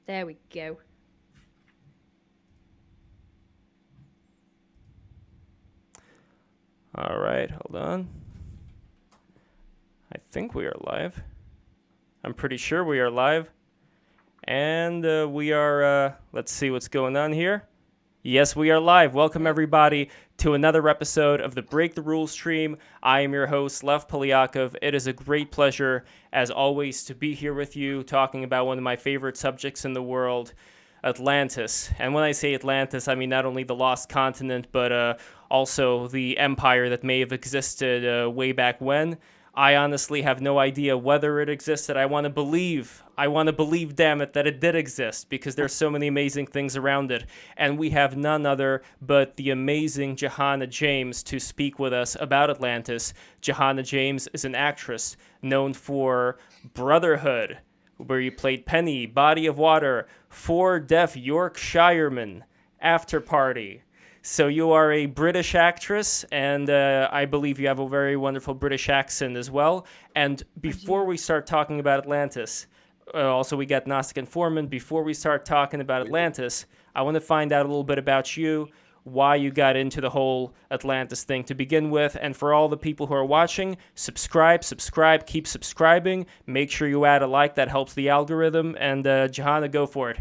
There we go. All right, hold on. I think we are live. I'm pretty sure we are live. And we are, let's see what's going on here. Yes, we are live. Welcome, everybody, to another episode of the Break the Rules stream. I am your host, Lev Polyakov. It is a great pleasure, as always, to be here with you, talking about one of my favorite subjects in the world, Atlantis. And when I say Atlantis, I mean not only the lost continent, but also the empire that may have existed way back when. I honestly have no idea whether it existed. I want to believe, damn it, that it did exist, because there's so many amazing things around it. And we have none other but the amazing Jahannah James to speak with us about Atlantis. Jahannah James is an actress known for Brotherhood, where you played Penny, Body of Water, Four Deaf Yorkshiremen, After Party. So you are a British actress, and I believe you have a very wonderful British accent as well. And before we start talking about Atlantis, also we got Gnostic Informant. Before we start talking about Atlantis, I want to find out a little bit about you, why you got into the whole Atlantis thing to begin with. And for all the people who are watching, subscribe, keep subscribing. Make sure you add a like. That helps the algorithm. And Jahannah, go for it.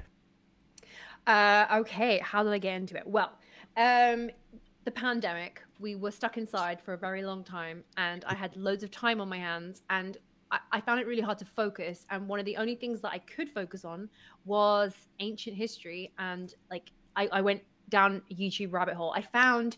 Okay, how did I get into it? Well, the pandemic, we were stuck inside for a very long time, and I had loads of time on my hands, and I found it really hard to focus. And one of the only things that I could focus on was ancient history. And like, I went down a YouTube rabbit hole. I found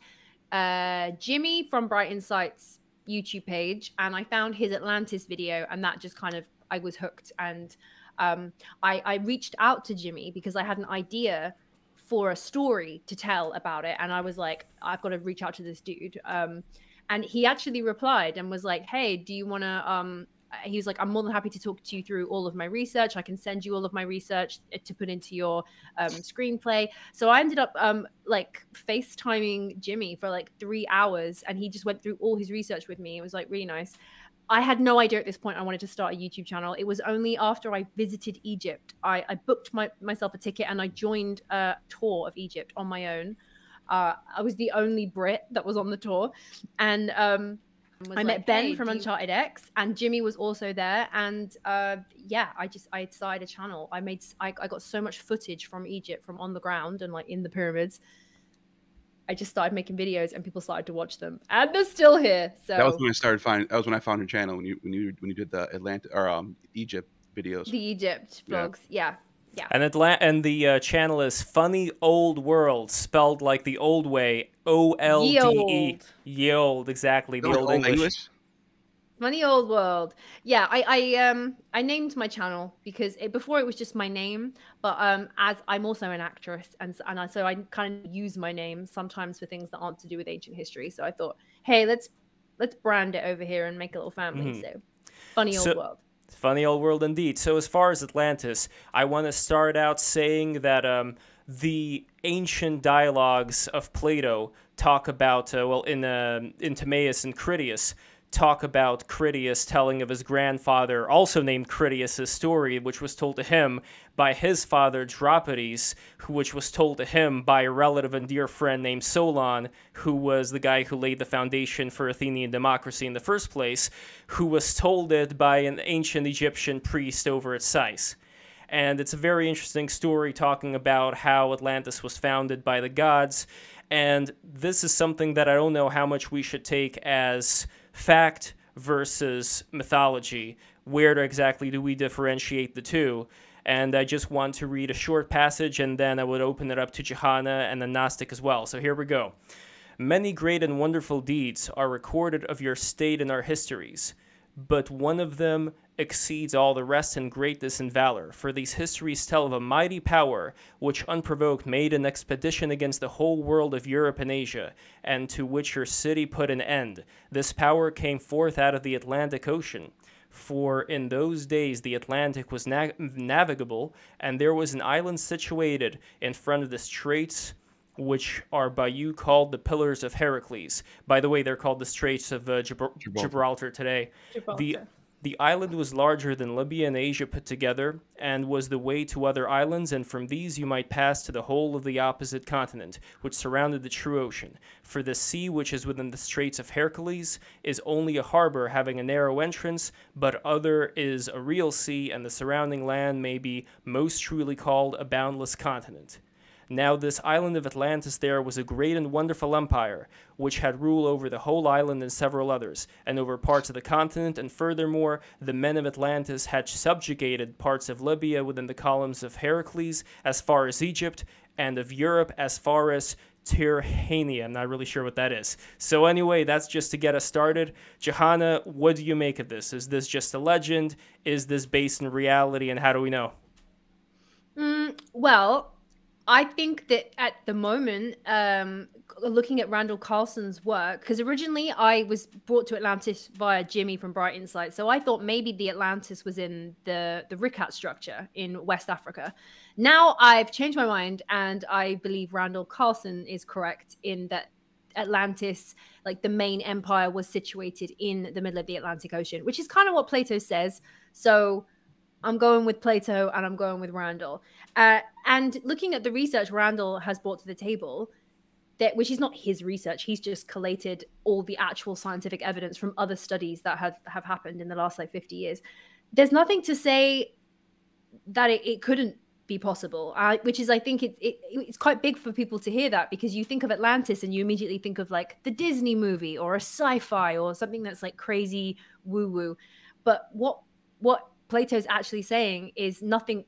Jimmy from Bright Insight's YouTube page, and I found his Atlantis video, and that just kind of, I was hooked. And I reached out to Jimmy because I had an idea for a story to tell about it, and I was like, I've got to reach out to this dude. And he actually replied and was like, hey, do you want to he was like, I'm more than happy to talk to you through all of my research. I can send you all of my research to put into your screenplay. So I ended up like FaceTiming Jimmy for like 3 hours, and he just went through all his research with me. It was like really nice. I had no idea at this point I wanted to start a YouTube channel. It was only after I visited Egypt. I booked myself a ticket, and I joined a tour of Egypt on my own. I was the only Brit that was on the tour. And I met Ben from Uncharted X, and Jimmy was also there. And yeah, I started a channel. I got so much footage from Egypt, from on the ground and like in the pyramids. I just started making videos, and people started to watch them, and they're still here. So that was when I started finding. That was when I found your channel, when you did the Atlanta or Egypt videos. The Egypt vlogs, yeah. And the channel is Funny Old World, spelled like the old way, OLDE. Ye old, exactly. The old English. Funny Old World. Yeah, I named my channel because before it was just my name, but as I'm also an actress, and so I kind of use my name sometimes for things that aren't to do with ancient history. So I thought, hey, let's brand it over here and make a little family. Mm-hmm. So Funny Old World. Funny Old World indeed. So as far as Atlantis, I want to start out saying that the ancient dialogues of Plato talk about, in Timaeus and Critias, talk about Critias telling of his grandfather, also named Critias' story, which was told to him by his father Dropides, which was told to him by a relative and dear friend named Solon, who was the guy who laid the foundation for Athenian democracy in the first place, who was told it by an ancient Egyptian priest over at Sais. And it's a very interesting story talking about how Atlantis was founded by the gods. And this is something that I don't know how much we should take as fact versus mythology. Where exactly do we differentiate the two? And I just want to read a short passage, and then I would open it up to Jahannah and the Gnostic as well. So here we go. Many great and wonderful deeds are recorded of your state in our histories, but one of them exceeds all the rest in greatness and valor, for these histories tell of a mighty power which unprovoked made an expedition against the whole world of Europe and Asia, and to which your city put an end. This power came forth out of the Atlantic Ocean, for in those days the Atlantic was navigable, and there was an island situated in front of the straits, which are by you called the Pillars of Heracles. By the way, they're called the Straits of Gibraltar today. Gibraltar. The island was larger than Libya and Asia put together, and was the way to other islands, and from these you might pass to the whole of the opposite continent, which surrounded the true ocean. For the sea, which is within the Straits of Hercules, is only a harbor having a narrow entrance, but other is a real sea, and the surrounding land may be most truly called a boundless continent. Now this island of Atlantis there was a great and wonderful empire, which had rule over the whole island and several others, and over parts of the continent, and furthermore, the men of Atlantis had subjugated parts of Libya within the columns of Heracles as far as Egypt, and of Europe as far as Tyrrhenia. I'm not really sure what that is. So anyway, that's just to get us started. Jahannah, what do you make of this? Is this just a legend? Is this based in reality, and how do we know? Well, I think that at the moment, looking at Randall Carlson's work, because originally I was brought to Atlantis via Jimmy from Bright Insight, so I thought maybe the Atlantis was in the Rikat structure in West Africa. Now I've changed my mind, and I believe Randall Carlson is correct in that Atlantis, like the main empire, was situated in the middle of the Atlantic Ocean, which is kind of what Plato says. So I'm going with Plato, and I'm going with Randall. And looking at the research Randall has brought to the table, which is not his research, he's just collated all the actual scientific evidence from other studies that have happened in the last like 50 years. There's nothing to say that it couldn't be possible, which is, I think it's quite big for people to hear that, because you think of Atlantis and you immediately think of like the Disney movie or a sci-fi or something that's like crazy woo-woo. But what Plato's actually saying is nothing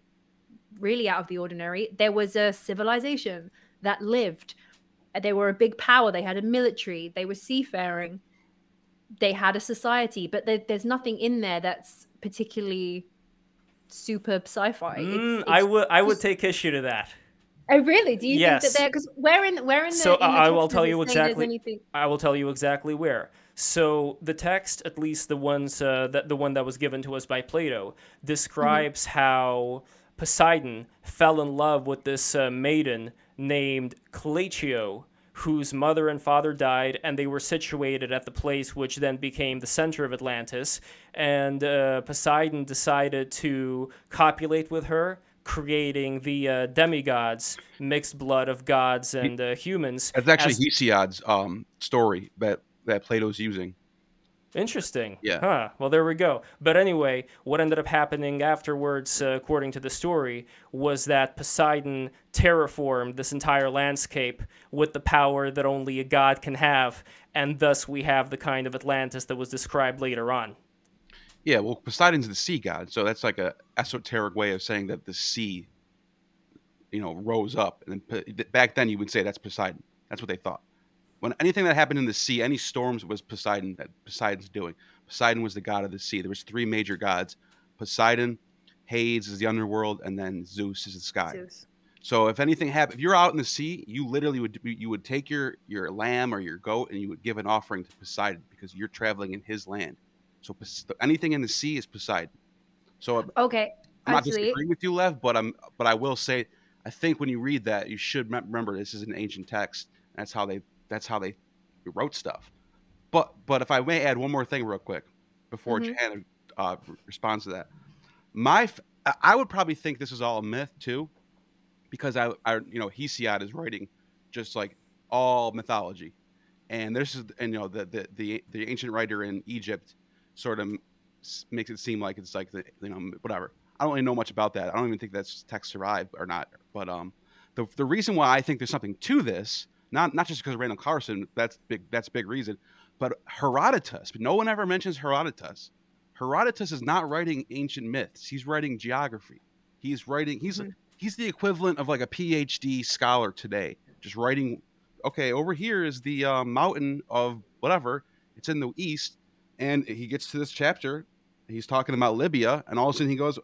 really out of the ordinary. There was a civilization that lived. They were a big power. They had a military. They were seafaring. They had a society. But there's nothing in there that's particularly super sci-fi. I would take issue to that. Oh, really? Do you think that there? Because where in the so in the I will text tell does you it say there's exactly. anything? I will tell you exactly where. So the text, at least the ones the one that was given to us by Plato, describes how Poseidon fell in love with this maiden named Calatio, whose mother and father died, and they were situated at the place which then became the center of Atlantis. And Poseidon decided to copulate with her, creating the demigods, mixed blood of gods and humans. It's actually Hesiod's story that Plato's using. Interesting. Yeah. Huh. Well, there we go. But anyway, what ended up happening afterwards, according to the story, was that Poseidon terraformed this entire landscape with the power that only a god can have, and thus we have the kind of Atlantis that was described later on. Yeah, well, Poseidon's the sea god, so that's like a esoteric way of saying that the sea, rose up. And back then you would say that's Poseidon. That's what they thought. When anything that happened in the sea, any storms, was Poseidon, that Poseidon's doing. Poseidon was the god of the sea. There was three major gods: Poseidon, Hades is the underworld, and then Zeus is the sky. Zeus. So if anything happened, if you're out in the sea, you literally would take your lamb or your goat and you would give an offering to Poseidon, because you're traveling in his land. So anything in the sea is Poseidon. So Okay, I'm not actually, disagreeing with you, Lev, but I will say, I think when you read that, you should remember this is an ancient text. That's how they wrote stuff. But if I may add one more thing real quick before Jahannah responds to that, I would probably think this is all a myth too, because Hesiod is writing just like all mythology, and this is the ancient writer in Egypt sort of makes it seem like it's like whatever. I don't really know much about that. I don't even think that's text survived or not. But the reason why I think there's something to this, not just because of Randall Carlson, that's a big reason, but Herodotus. No one ever mentions Herodotus. Herodotus is not writing ancient myths. He's writing geography. He's the equivalent of like a PhD scholar today, just writing, okay, over here is the mountain of whatever. It's in the east. And he gets to this chapter, he's talking about Libya, and all of a sudden he goes,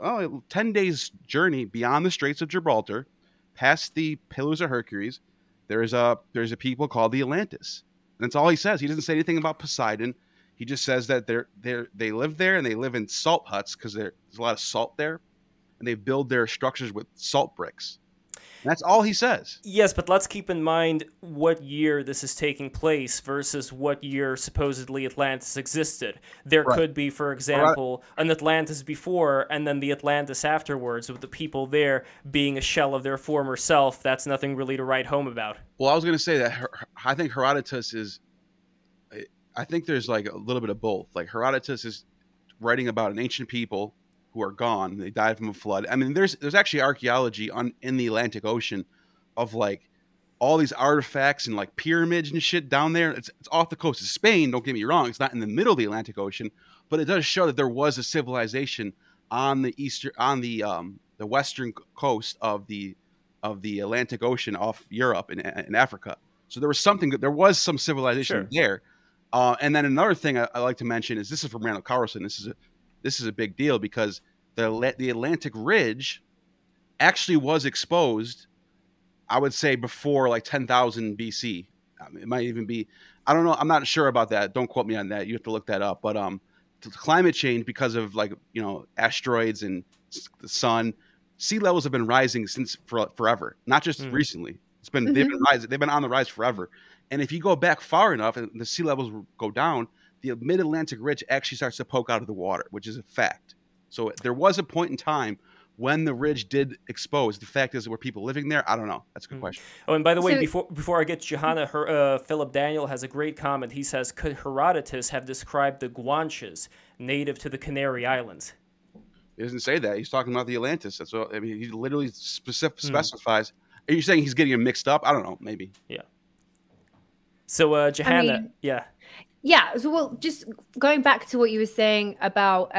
10 days journey beyond the Straits of Gibraltar, past the Pillars of Hercules, there's a people called the Atlantis. And that's all he says. He doesn't say anything about Poseidon. He just says that they live there, and they live in salt huts because there's a lot of salt there, and they build their structures with salt bricks. That's all he says. Yes, but let's keep in mind what year this is taking place versus what year supposedly Atlantis existed. There could be, for example, an Atlantis before and then the Atlantis afterwards, with the people there being a shell of their former self. That's nothing really to write home about. Well, I was going to say that I think Herodotus is, I think there's like a little bit of both. Like Herodotus is writing about an ancient people who are gone. They died from a flood. I mean, there's actually archaeology in the Atlantic Ocean of like all these artifacts and like pyramids and shit down there. It's off the coast of Spain. Don't get me wrong. It's not in the middle of the Atlantic Ocean, but it does show that there was a civilization on the western coast of the Atlantic Ocean off Europe and Africa. So there was some civilization there. And then another thing I like to mention is, this is from Randall Carlson. This is a big deal because the Atlantic Ridge actually was exposed, I would say, before like 10,000 BC. It might even be, I don't know. I'm not sure about that. Don't quote me on that. You have to look that up. But climate change, because of like, asteroids and the sun, sea levels have been rising since forever, not just recently. It's been they've been rising. They've been on the rise forever. And if you go back far enough and the sea levels go down, the mid-Atlantic ridge actually starts to poke out of the water, which is a fact. So there was a point in time when the ridge did expose. The fact is, there were people living there. I don't know. That's a good question. Oh, and by the way, before I get to Jahannah, Philip Daniel has a great comment. He says, could Herodotus have described the Guanches native to the Canary Islands? He doesn't say that. He's talking about the Atlantis. That's all. I mean, he literally specifies. Are you saying he's getting them mixed up? I don't know. Maybe. Yeah. So, Jahannah, Yeah, so well, just going back to what you were saying about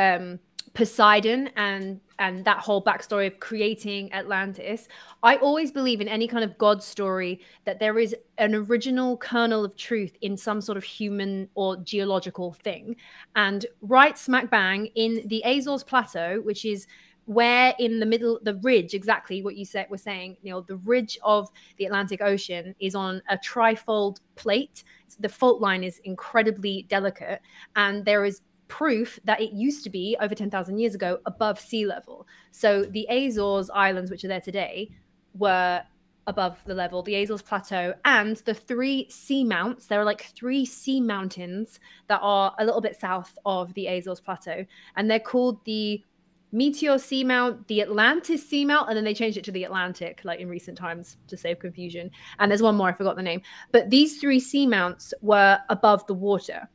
Poseidon and that whole backstory of creating Atlantis, I always believe in any kind of God story that there is an original kernel of truth in some sort of human or geological thing. And right smack bang in the Azores Plateau, which is where in the middle, the ridge, exactly what you were saying, the ridge of the Atlantic Ocean is on a trifold plate. The fault line is incredibly delicate, and there is proof that it used to be over 10,000 years ago above sea level. So the Azores Islands, which are there today, were above the level, the Azores Plateau, and the 3 seamounts. There are like 3 sea mountains that are a little bit south of the Azores Plateau, and they're called the Meteor Seamount, the Atlantis Seamount, and then they changed it to the Atlantic, like in recent times, to save confusion. And there's one more, I forgot the name. But these 3 seamounts were above the water.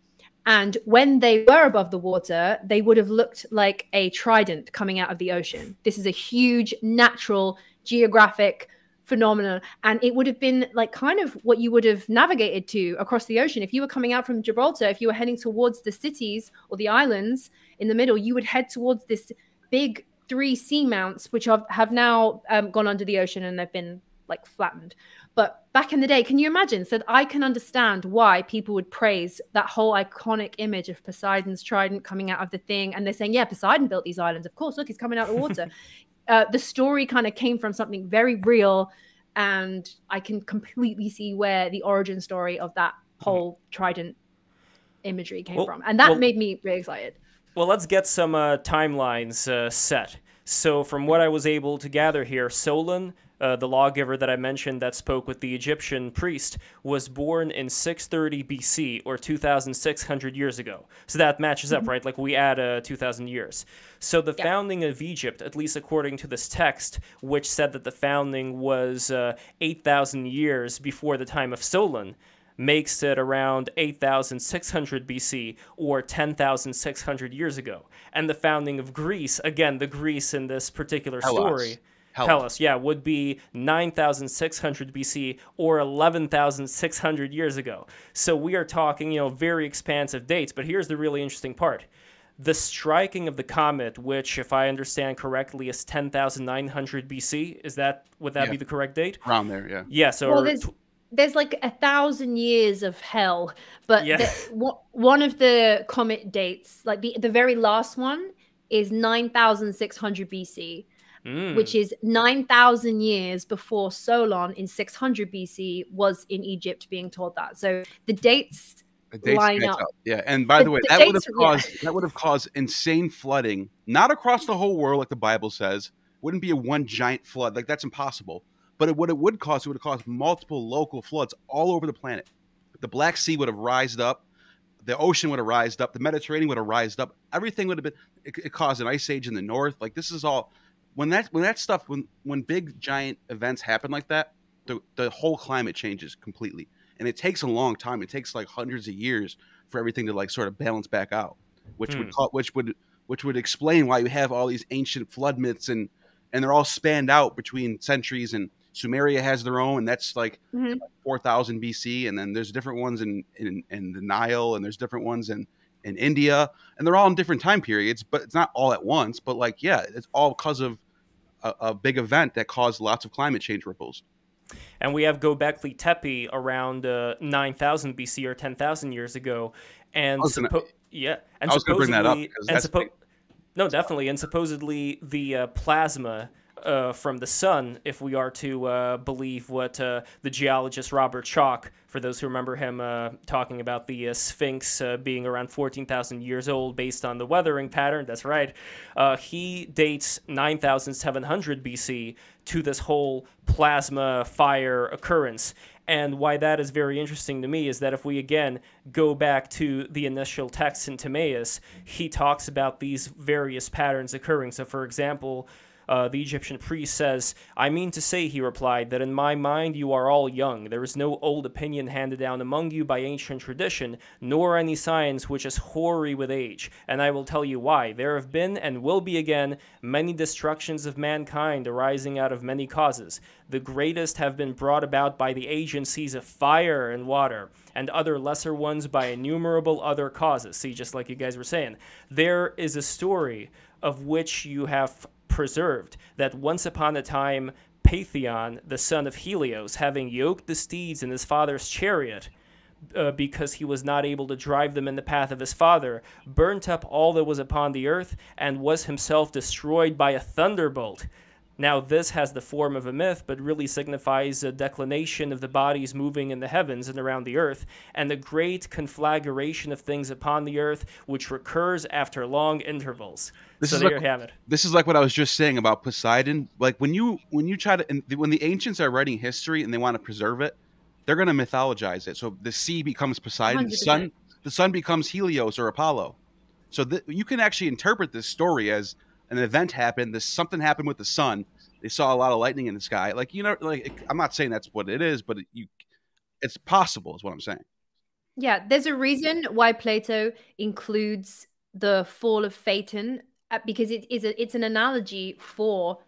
And when they were above the water, they would have looked like a trident coming out of the ocean. This is a huge natural geographic phenomenon. And it would have been like kind of what you would have navigated to across the ocean. If you were coming out from Gibraltar, if you were heading towards the cities or the islands in the middle, you would head towards this big 3 seamounts, which have now gone under the ocean and they've been like flattened. But back in the day, can you imagine? So I can understand why people would praise that whole iconic image of Poseidon's trident coming out of the thing. And they're saying, yeah, Poseidon built these islands. Of course, look, he's coming out of the water. The story kind of came from something very real. And I can completely see where the origin story of that whole trident imagery came from. And that made me really excited. Well, let's get some timelines set. So from what I was able to gather here, Solon, the lawgiver that I mentioned that spoke with the Egyptian priest, was born in 630 BC, or 2,600 years ago. So that matches up, right? Like we add 2,000 years. So the founding of Egypt, at least according to this text, which said that the founding was 8,000 years before the time of Solon, makes it around 8,600 BC, or 10,600 years ago. And the founding of Greece, again, the Greece in this particular story, Hellas, would be 9,600 BC, or 11,600 years ago. So we are talking, very expansive dates. But here's the really interesting part. The striking of the comet, which, if I understand correctly, is 10,900 BC. Would that be the correct date? Around there, yeah. Yeah, so... Well, there's like 1,000 years of hell, but one of the comet dates, like the very last one, is 9,600 BC, which is 9,000 years before Solon in 600 BC was in Egypt being told that. So the dates line up. Yeah, and by the way, that would have caused insane flooding, not across the whole world like the Bible says. Wouldn't be a one giant flood, like that's impossible. But what it would cause, it would cause multiple local floods all over the planet. The Black Sea would have rised up. The ocean would have rised up. The Mediterranean would have rised up. Everything would have been. It caused an ice age in the north. Like this is all when big giant events happen like that, the whole climate changes completely, and it takes a long time. It takes like hundreds of years for everything to like sort of balance back out, which would explain why you have all these ancient flood myths and they're all spanned out between centuries. And Sumeria has their own, and that's like 4,000 BC. And then there's different ones in the Nile, and there's different ones in India, and they're all in different time periods, but it's not all at once. But like, yeah, it's all because of a big event that caused lots of climate change ripples. And we have Göbekli Tepe around 9,000 BC or 10,000 years ago. And I was going to bring that up because no, definitely. And supposedly the plasma from the sun, if we are to believe what the geologist Robert Schoch, for those who remember him talking about the Sphinx being around 14,000 years old based on the weathering pattern, that's right, he dates 9,700 BC to this whole plasma fire occurrence. And why that is very interesting to me is that if we again go back to the initial text in Timaeus, he talks about these various patterns occurring. So for example, the Egyptian priest says, "I mean to say," he replied, "that in my mind you are all young. There is no old opinion handed down among you by ancient tradition, nor any science which is hoary with age. And I will tell you why. There have been, and will be again, many destructions of mankind arising out of many causes. The greatest have been brought about by the agencies of fire and water, and other lesser ones by innumerable other causes." See, just like you guys were saying, there is a story of which you have preserved, that once upon a time Pantheon, the son of Helios, having yoked the steeds in his father's chariot, because he was not able to drive them in the path of his father, burnt up all that was upon the earth, and was himself destroyed by a thunderbolt. Now this has the form of a myth, but really signifies a declination of the bodies moving in the heavens and around the earth, and the great conflagration of things upon the earth, which recurs after long intervals. There you have it. This is like what I was just saying about Poseidon. Like when the ancients are writing history and they want to preserve it, they're going to mythologize it. So the sea becomes Poseidon, 100%. the sun becomes Helios or Apollo. So you can actually interpret this story as an event happened. Something happened with the sun. They saw a lot of lightning in the sky. Like, I'm not saying that's what it is, but it's possible is what I'm saying. Yeah, there's a reason why Plato includes the fall of Phaeton, because it's an analogy for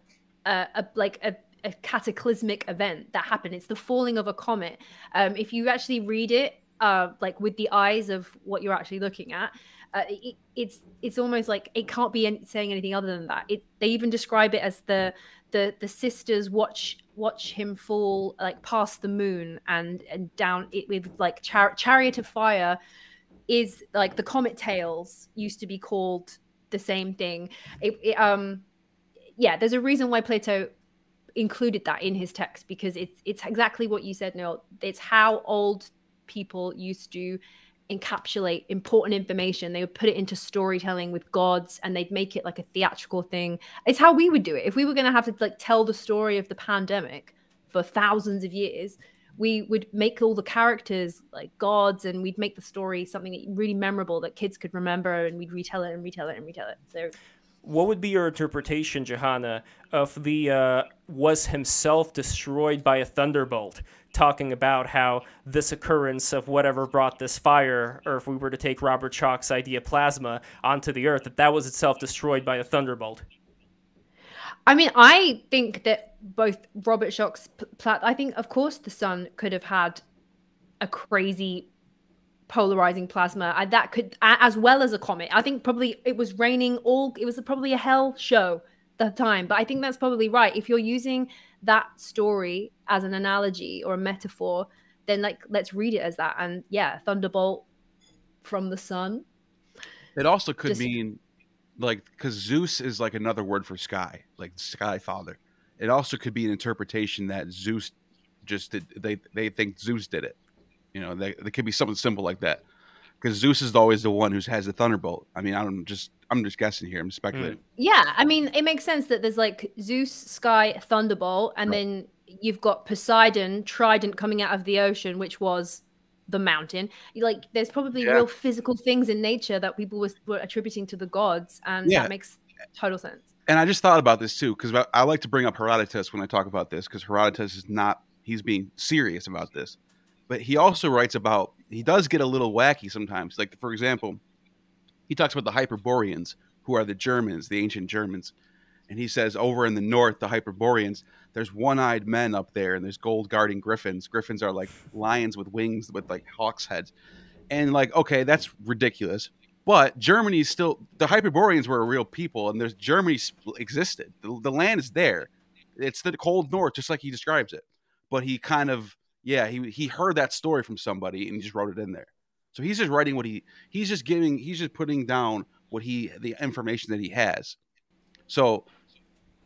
a cataclysmic event that happened. It's the falling of a comet. If you actually read it like with the eyes of what you're actually looking at, it's almost like it can't be saying anything other than that. They even describe it as the sisters watch him fall like past the moon and down it with like chariot of fire is like the comet tails used to be called the same thing. Yeah, there's a reason why Plato included that in his text, because it's exactly what you said, Neil. It's how old people used to encapsulate important information. They would put it into storytelling with gods, and they'd make it like a theatrical thing. It's how we would do it. If we were going to have to like tell the story of the pandemic for thousands of years, we would make all the characters like gods, and we'd make the story something really memorable that kids could remember, and we'd retell it and retell it and retell it. So what would be your interpretation, Jahannah, of the was himself destroyed by a thunderbolt, talking about how this occurrence of whatever brought this fire, or if we were to take Robert Schoch's idea, plasma, onto the earth, that was itself destroyed by a thunderbolt? I mean, I think that both Robert Schoch's I think, of course, the sun could have had a crazy polarizing plasma that could, as well as a comet. I think probably it was raining it was probably a hell show the time, but I think that's probably right. If you're using that story as an analogy or a metaphor, then like let's read it as that. And yeah, thunderbolt from the sun. It also could mean like, because Zeus is like another word for sky, like sky father. It also could be an interpretation that Zeus just did. They think Zeus did it. There could be something simple like that, because Zeus is always the one who has the thunderbolt. I mean, I'm just guessing here. I'm speculating. Yeah, I mean, it makes sense that there's like Zeus, sky, thunderbolt, and then you've got Poseidon, trident coming out of the ocean, which was the mountain. Like, there's probably real physical things in nature that people were attributing to the gods, and that makes total sense. And I just thought about this too, because I like to bring up Herodotus when I talk about this, because Herodotus is not, he's being serious about this. But he also writes about, he does get a little wacky sometimes. Like, for example, he talks about the Hyperboreans, who are the Germans, the ancient Germans. And he says over in the north, the Hyperboreans, there's one-eyed men up there, and there's gold guarding griffins. Griffins are like lions with wings with like hawks' heads. And like, okay, that's ridiculous. But Germany's still, the Hyperboreans were a real people, and Germany existed. The land is there. It's the cold north, just like he describes it. But he kind of, he heard that story from somebody and he just wrote it in there. So he's just writing what he's just putting down the information that he has. So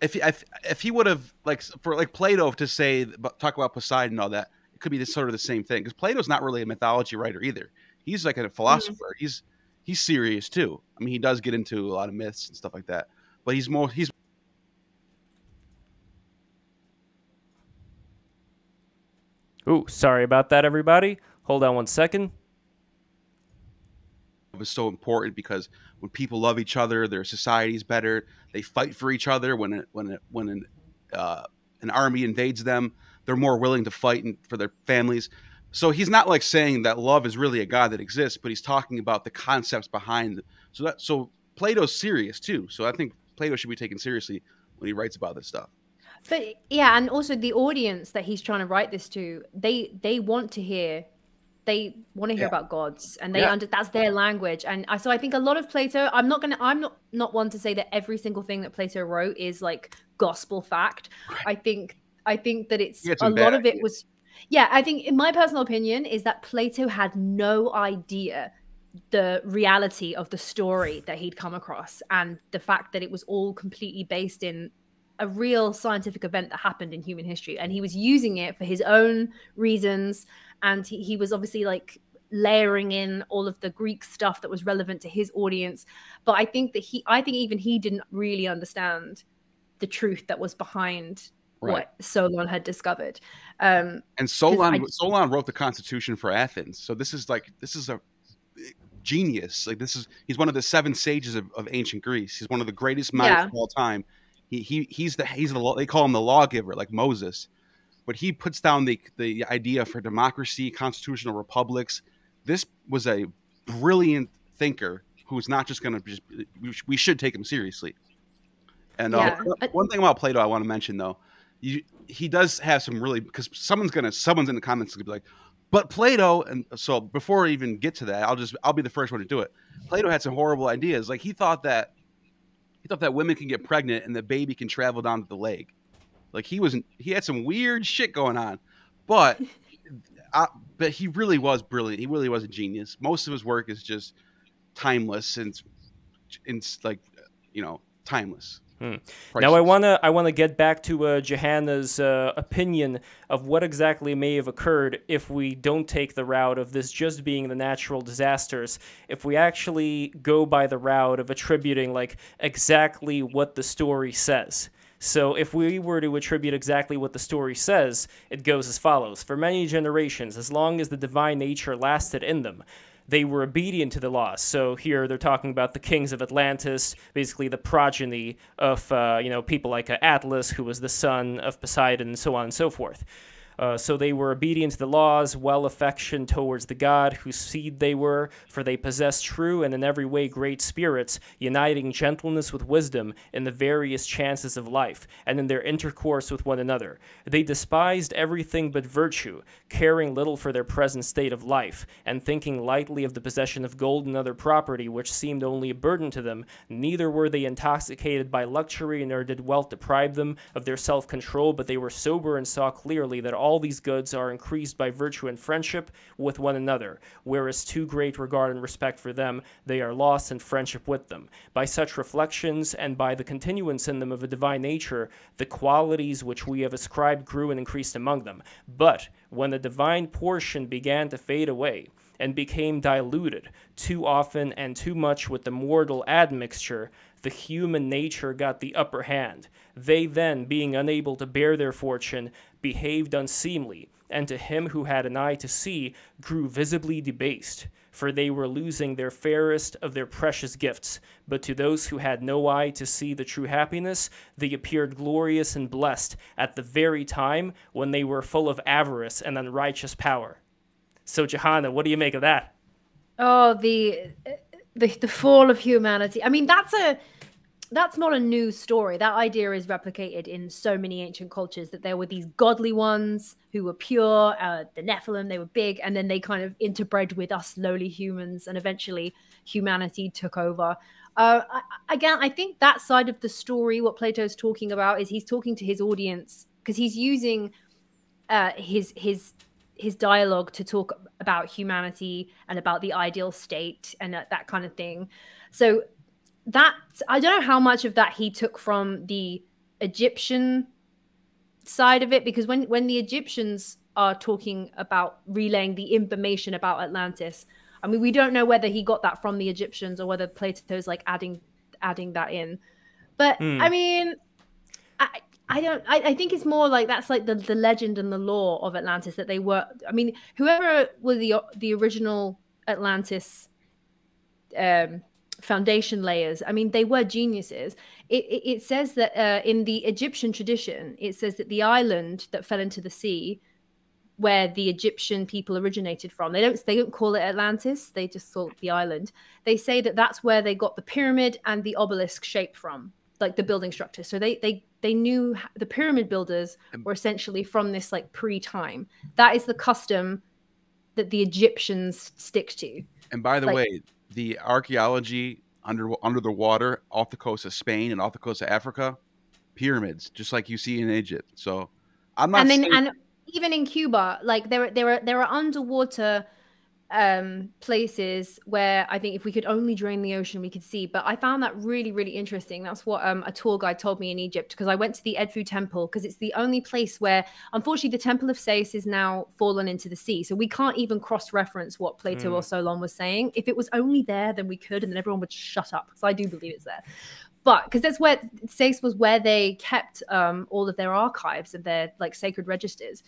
if he would have, like, for like Plato to say, talk about Poseidon and all that, it could be sort of the same thing, because Plato's not really a mythology writer either. He's like a philosopher. He's serious too. I mean, he does get into a lot of myths and stuff like that, but he's Ooh, sorry about that, everybody. Hold on one second. It was so important because when people love each other, their society's better. They fight for each other. When an army invades them, they're more willing to fight for their families. So he's not like saying that love is really a god that exists, but he's talking about the concepts behind it. So Plato's serious too. So I think Plato should be taken seriously when he writes about this stuff. But yeah, and also the audience that he's trying to write this to, they want to hear about gods, and that's their language. And so I think a lot of Plato, I'm not one to say that every single thing that Plato wrote is like gospel fact. Right. I think that it's a lot of it was, I think, in my personal opinion, is that Plato had no idea the reality of the story that he'd come across, and the fact that it was all completely based in a real scientific event that happened in human history, and he was using it for his own reasons. And he was obviously like layering in all of the Greek stuff that was relevant to his audience. But I think even he didn't really understand the truth that was behind what Solon had discovered. And Solon wrote the Constitution for Athens. So this is a genius. Like, he's one of the 7 sages of ancient Greece. He's one of the greatest minds of all time. He's they call him the lawgiver, like Moses. But he puts down the idea for democracy, constitutional republics. This was a brilliant thinker who's not just going to we should take him seriously. And one thing about Plato I want to mention, though, he does have some really, because someone's in the comments going to be like, but Plato, and so before I even get to that, I'll be the first one to do it. Plato had some horrible ideas. Like, he thought that women can get pregnant and the baby can travel down to the lake. Like, he had some weird shit going on, but he really was brilliant. He really was a genius. Most of his work is just timeless and like, timeless. Now I wanna get back to Jahannah's opinion of what exactly may have occurred if we don't take the route of this just being the natural disasters. If we actually go by the route of attributing like exactly what the story says. So if we were to attribute exactly what the story says, it goes as follows. For many generations, as long as the divine nature lasted in them, they were obedient to the laws. So here they're talking about the Kings of Atlantis, basically the progeny of people like Atlas, who was the son of Poseidon, and so on and so forth. So they were obedient to the laws, well-affection towards the god whose seed they were, for they possessed true and in every way great spirits, uniting gentleness with wisdom in the various chances of life, and in their intercourse with one another. They despised everything but virtue, caring little for their present state of life, and thinking lightly of the possession of gold and other property, which seemed only a burden to them. Neither were they intoxicated by luxury, nor did wealth deprive them of their self-control, but they were sober and saw clearly that all these goods are increased by virtue and friendship with one another, whereas too great regard and respect for them, they are lost in friendship with them. By such reflections, and by the continuance in them of a divine nature, the qualities which we have ascribed grew and increased among them. But when the divine portion began to fade away, and became diluted too often and too much with the mortal admixture, the human nature got the upper hand. They then, being unable to bear their fortune, behaved unseemly, and to him who had an eye to see, grew visibly debased. For they were losing their fairest of their precious gifts. But to those who had no eye to see the true happiness, they appeared glorious and blessed at the very time when they were full of avarice and unrighteous power. So, Jahannah, what do you make of that? Oh, the fall of humanity. I mean, that's not a new story. That idea is replicated in so many ancient cultures, that there were these godly ones who were pure, the Nephilim, they were big, and then they kind of interbred with us lowly humans, and eventually humanity took over. Again, I think that side of the story, what Plato's talking about, is he's talking to his audience because he's using his dialogue to talk about humanity and about the ideal state and that kind of thing. So that, I don't know how much of that he took from the Egyptian side of it, because when the Egyptians are talking about relaying the information about Atlantis, I mean, we don't know whether he got that from the Egyptians or whether Plato's like adding that in. But I mean, I think it's more like that's like the legend and the lore of Atlantis, that they were, I mean, whoever were the original Atlantis foundation layers, I mean, they were geniuses. It says that in the Egyptian tradition, it says that the island that fell into the sea, where the Egyptian people originated from, they don't call it Atlantis, they just call it the island. They say that that's where they got the pyramid and the obelisk shape from, like the building structure. So they knew the pyramid builders were essentially from this like pre-time. That is the custom that the Egyptians stick to. And by the way, the archaeology under the water off the coast of Spain and off the coast of Africa, pyramids, just like you see in Egypt. So I'm not saying... And even in Cuba, like there are underwater places where I think if we could only drain the ocean, we could see. But I found that really, really interesting. That's what a tour guide told me in Egypt, because I went to the Edfu temple, because it's the only place where, unfortunately, the temple of Sais is now fallen into the sea. So we can't even cross-reference what Plato or Solon was saying. If it was only there, then we could, and then everyone would shut up, because I do believe it's there. But because that's where Sais was, where they kept all of their archives of their like sacred registers.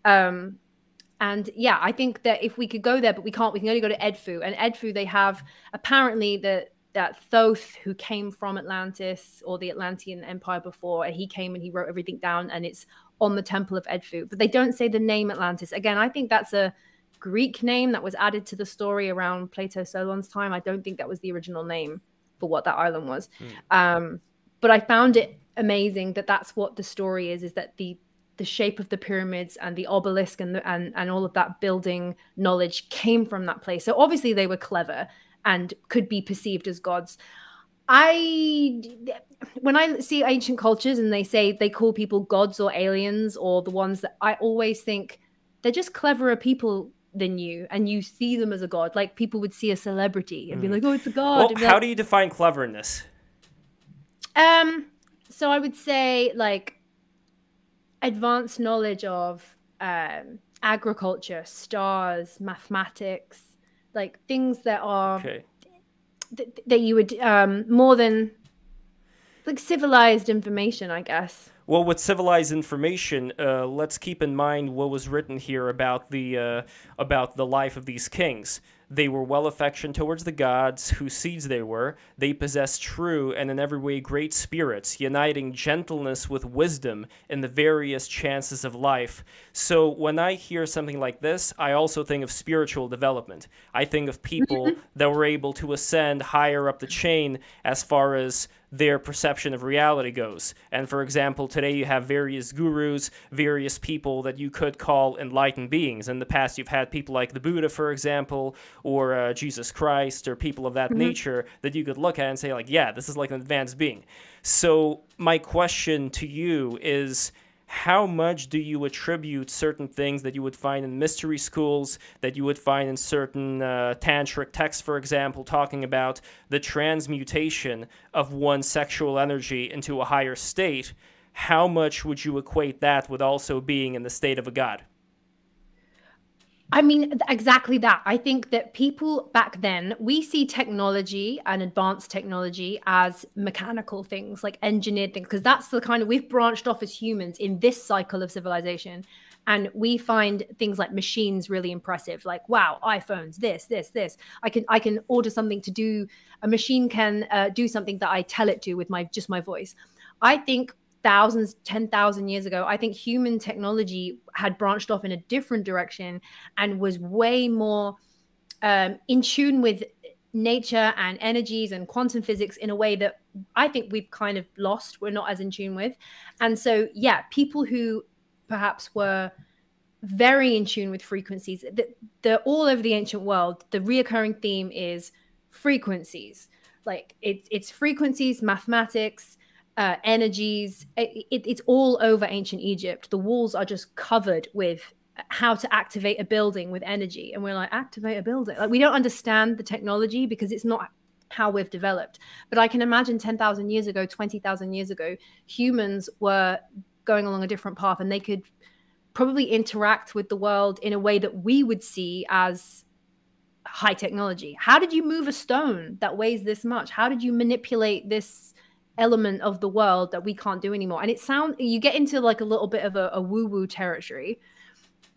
And yeah, I think that if we could go there, but we can't, we can only go to Edfu. And Edfu, they have apparently that Thoth, who came from Atlantis or the Atlantean Empire before, and he came and he wrote everything down, and it's on the temple of Edfu. But they don't say the name Atlantis. Again, I think that's a Greek name that was added to the story around Plato Solon's time. I don't think that was the original name for what that island was. But I found it amazing that that's what the story is that the shape of the pyramids and the obelisk and all of that building knowledge came from that place. So obviously they were clever and could be perceived as gods. When I see ancient cultures and they say they call people gods or aliens or the ones that, I always think they're just cleverer people than you, and you see them as a god. Like people would see a celebrity and be like, oh, it's a god. Well, how do you define cleverness? So I would say like advanced knowledge of agriculture, stars, mathematics, like things that are that you would more than like civilized information, I guess. Well, with civilized information, let's keep in mind what was written here about the life of these kings. They were well affectioned towards the gods, whose seeds they were. They possessed true and in every way great spirits, uniting gentleness with wisdom in the various chances of life. So when I hear something like this, I also think of spiritual development. I think of people that were able to ascend higher up the chain as far as their perception of reality goes. And for example, today you have various gurus, various people that you could call enlightened beings. In the past, you've had people like the Buddha, for example, or Jesus Christ, or people of that nature that you could look at and say, like, yeah, this is like an advanced being. So my question to you is, how much do you attribute certain things that you would find in mystery schools, that you would find in certain tantric texts, for example, talking about the transmutation of one's sexual energy into a higher state? How much would you equate that with also being in the state of a god? I mean, exactly that. I think that people back then, we see technology and advanced technology as mechanical things, like engineered things, because that's the kind of, we've branched off as humans in this cycle of civilization. And we find things like machines really impressive, like, wow, iPhones, this. I can order something to do. A machine can do something that I tell it to with just my voice. I think 10,000 years ago, I think human technology had branched off in a different direction and was way more in tune with nature and energies and quantum physics in a way that I think we've kind of lost. We're not as in tune with. And so, yeah, people who perhaps were very in tune with frequencies, all over the ancient world, the reoccurring theme is frequencies. Like it's frequencies, mathematics, energies. It's all over ancient Egypt. The walls are just covered with how to activate a building with energy. And we're like, activate a building? Like, we don't understand the technology because it's not how we've developed. But I can imagine 10,000 years ago, 20,000 years ago, humans were going along a different path, and they could probably interact with the world in a way that we would see as high technology. How did you move a stone that weighs this much? How did you manipulate this element of the world that we can't do anymore? And you get into like a little bit of a woo-woo territory,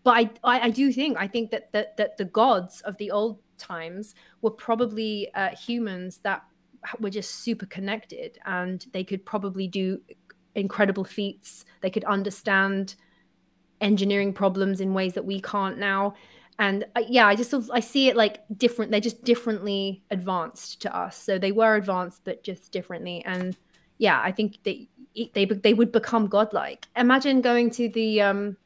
but I think that the gods of the old times were probably humans that were just super connected, and they could probably do incredible feats. They could understand engineering problems in ways that we can't now. And yeah, I see it like different. They're just differently advanced to us. So they were advanced, but just differently. And yeah, I think they would become godlike. Imagine going to the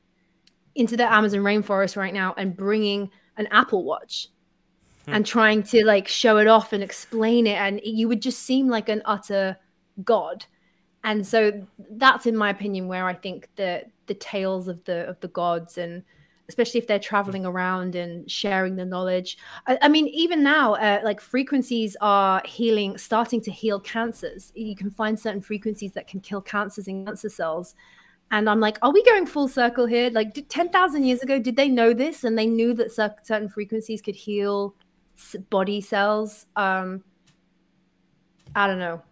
into the Amazon rainforest right now and bringing an Apple Watch and trying to like show it off and explain it, and you would just seem like an utter god. And so that's, in my opinion, where I think the tales of the gods, and especially if they're traveling around and sharing the knowledge. I mean, even now, like frequencies are starting to heal cancers. You can find certain frequencies that can kill cancers in cancer cells. And I'm like, are we going full circle here? Like 10,000 years ago, did they know this? And they knew that certain frequencies could heal body cells? I don't know.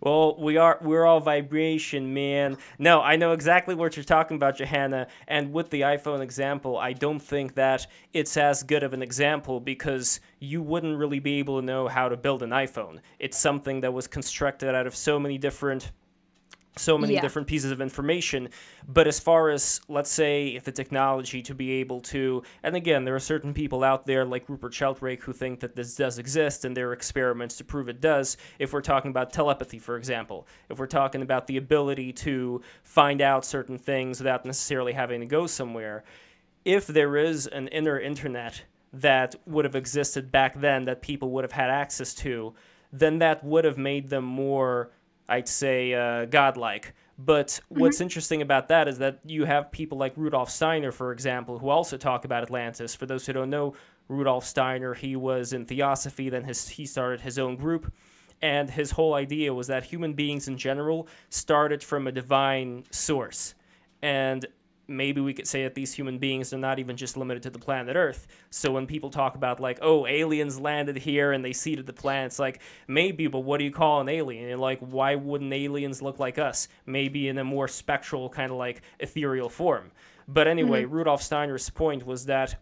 Well, we're all vibration, man. No, I know exactly what you're talking about, Jahannah. And with the iPhone example, I don't think that it's as good of an example, because you wouldn't really be able to know how to build an iPhone. It's something that was constructed out of so many different pieces of information. But as far as, let's say, the technology to be able to, and again, there are certain people out there like Rupert Sheldrake who think that this does exist, and there are experiments to prove it does. If we're talking about telepathy, for example, if we're talking about the ability to find out certain things without necessarily having to go somewhere, if there is an inner internet that would have existed back then that people would have had access to, then that would have made them more, I'd say, godlike. But what's interesting about that is that you have people like Rudolph Steiner, for example, who also talk about Atlantis. For those who don't know, Rudolph Steiner, he was in Theosophy, then he started his own group, and his whole idea was that human beings in general started from a divine source. And maybe we could say that these human beings are not even just limited to the planet Earth. So when people talk about like, oh, aliens landed here and they seeded the planet, it's like, maybe, but what do you call an alien? And like, why wouldn't aliens look like us? Maybe in a more spectral kind of like ethereal form. But anyway, Rudolph Steiner's point was that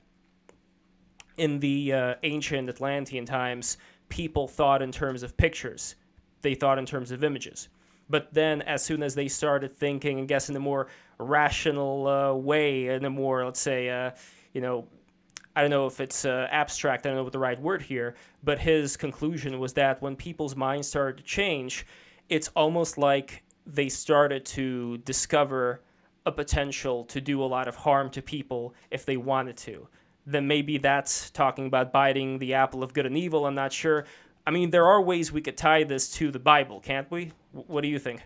in the ancient Atlantean times, people thought in terms of pictures. They thought in terms of images. But then as soon as they started thinking, I guess, in a more rational way, in a more, let's say, I don't know if it's abstract, I don't know what the right word here, but his conclusion was that when people's minds started to change, it's almost like they started to discover a potential to do a lot of harm to people if they wanted to. Then maybe that's talking about biting the apple of good and evil, I'm not sure. I mean, there are ways we could tie this to the Bible, can't we? What do you think?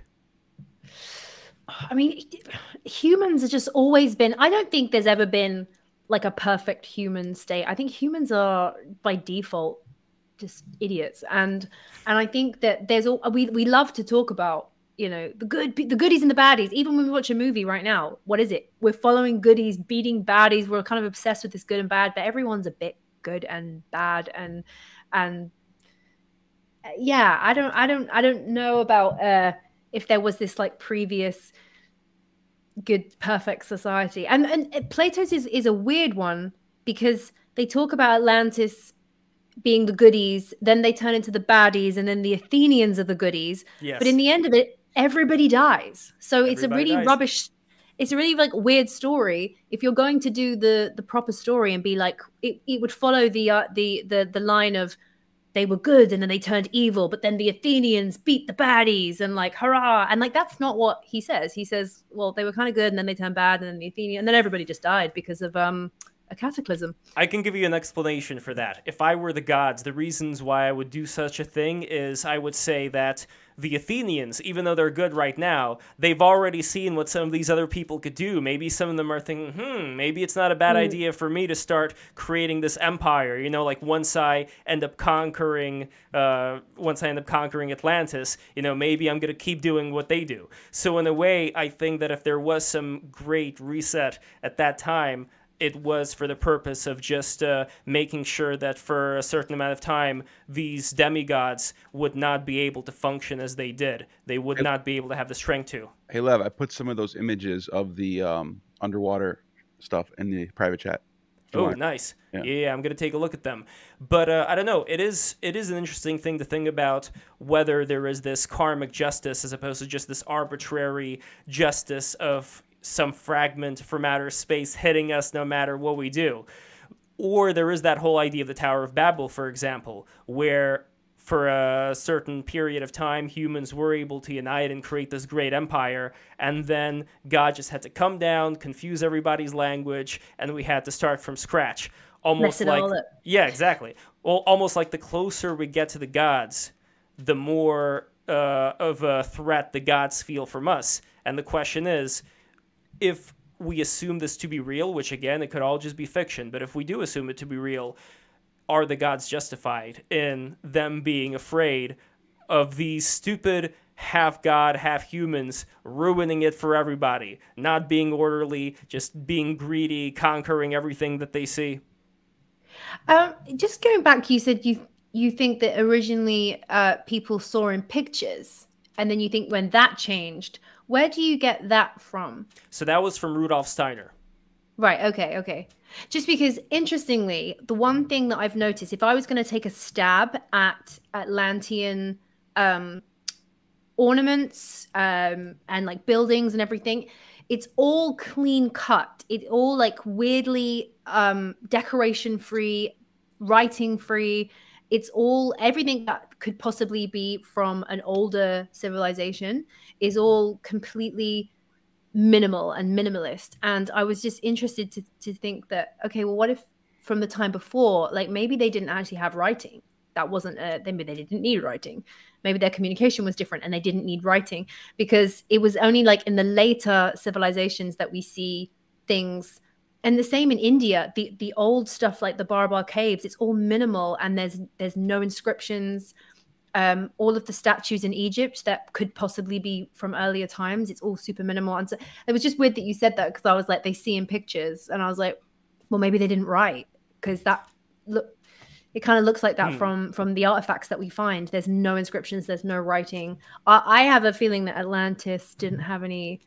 I mean, humans have just always been, I don't think there's ever been like a perfect human state. I think humans are by default just idiots. And I think that we love to talk about you know, the goodies and the baddies. Even when we watch a movie right now, what is it? We're following goodies, beating baddies. We're kind of obsessed with this good and bad, but everyone's a bit good and bad. And yeah, I don't know about if there was this like previous good, perfect society. And Plato's is a weird one, because they talk about Atlantis being the goodies, then they turn into the baddies, and then the Athenians are the goodies. Yes. But in the end of it, everybody dies. So Everybody it's a really dies. rubbish, it's a really like weird story. If you're going to do the proper story and be like, it would follow the line of they were good and then they turned evil, but then the Athenians beat the baddies and like hurrah. And like that's not what he says. He says, well, they were kind of good and then they turned bad, and then the Athenians, and then everybody just died because of a cataclysm. I can give you an explanation for that. If I were the gods, the reasons why I would do such a thing is I would say that the Athenians, even though they're good right now, they've already seen what some of these other people could do. Maybe some of them are thinking, maybe it's not a bad idea for me to start creating this empire. You know, like once I end up conquering Atlantis, you know, maybe I'm going to keep doing what they do. So in a way, I think that if there was some great reset at that time, it was for the purpose of just making sure that for a certain amount of time, these demigods would not be able to function as they did. They would not be able to have the strength to. Hey, Lev, I put some of those images of the underwater stuff in the private chat. Oh, nice. Yeah, I'm going to take a look at them. But I don't know. It is an interesting thing to think about, whether there is this karmic justice as opposed to just this arbitrary justice of some fragment from outer space hitting us no matter what we do. Or there is that whole idea of the Tower of Babel, for example, where for a certain period of time, humans were able to unite and create this great empire, and then God just had to come down, confuse everybody's language, and we had to start from scratch. Almost like, yeah, exactly. Well, almost like the closer we get to the gods, the more of a threat the gods feel from us. And the question is, if we assume this to be real, which again, it could all just be fiction, but if we do assume it to be real, are the gods justified in them being afraid of these stupid half-god, half-humans ruining it for everybody, not being orderly, just being greedy, conquering everything that they see? Just going back, you said you think that originally people saw in pictures, and then you think when that changed. Where do you get that from? So that was from Rudolph Steiner. Right, okay. Just because, interestingly, the one thing that I've noticed, if I was going to take a stab at Atlantean ornaments and like buildings and everything, it's all clean cut. It's all like weirdly decoration free, writing free. It's all, everything that could possibly be from an older civilization is all completely minimal and minimalist. And I was just interested to think that, okay, well, what if from the time before, like maybe they didn't actually have writing? That wasn't, maybe they didn't need writing. Maybe their communication was different and they didn't need writing, because it was only like in the later civilizations that we see things. And the same in India, the old stuff like the Barbar caves, it's all minimal, and there's no inscriptions. All of the statues in Egypt that could possibly be from earlier times, it's all super minimal. And so it was just weird that you said that, because I was like, they see in pictures, and I was like, well, maybe they didn't write, because it kind of looks like that from the artifacts that we find. There's no inscriptions, there's no writing. I have a feeling that Atlantis didn't have any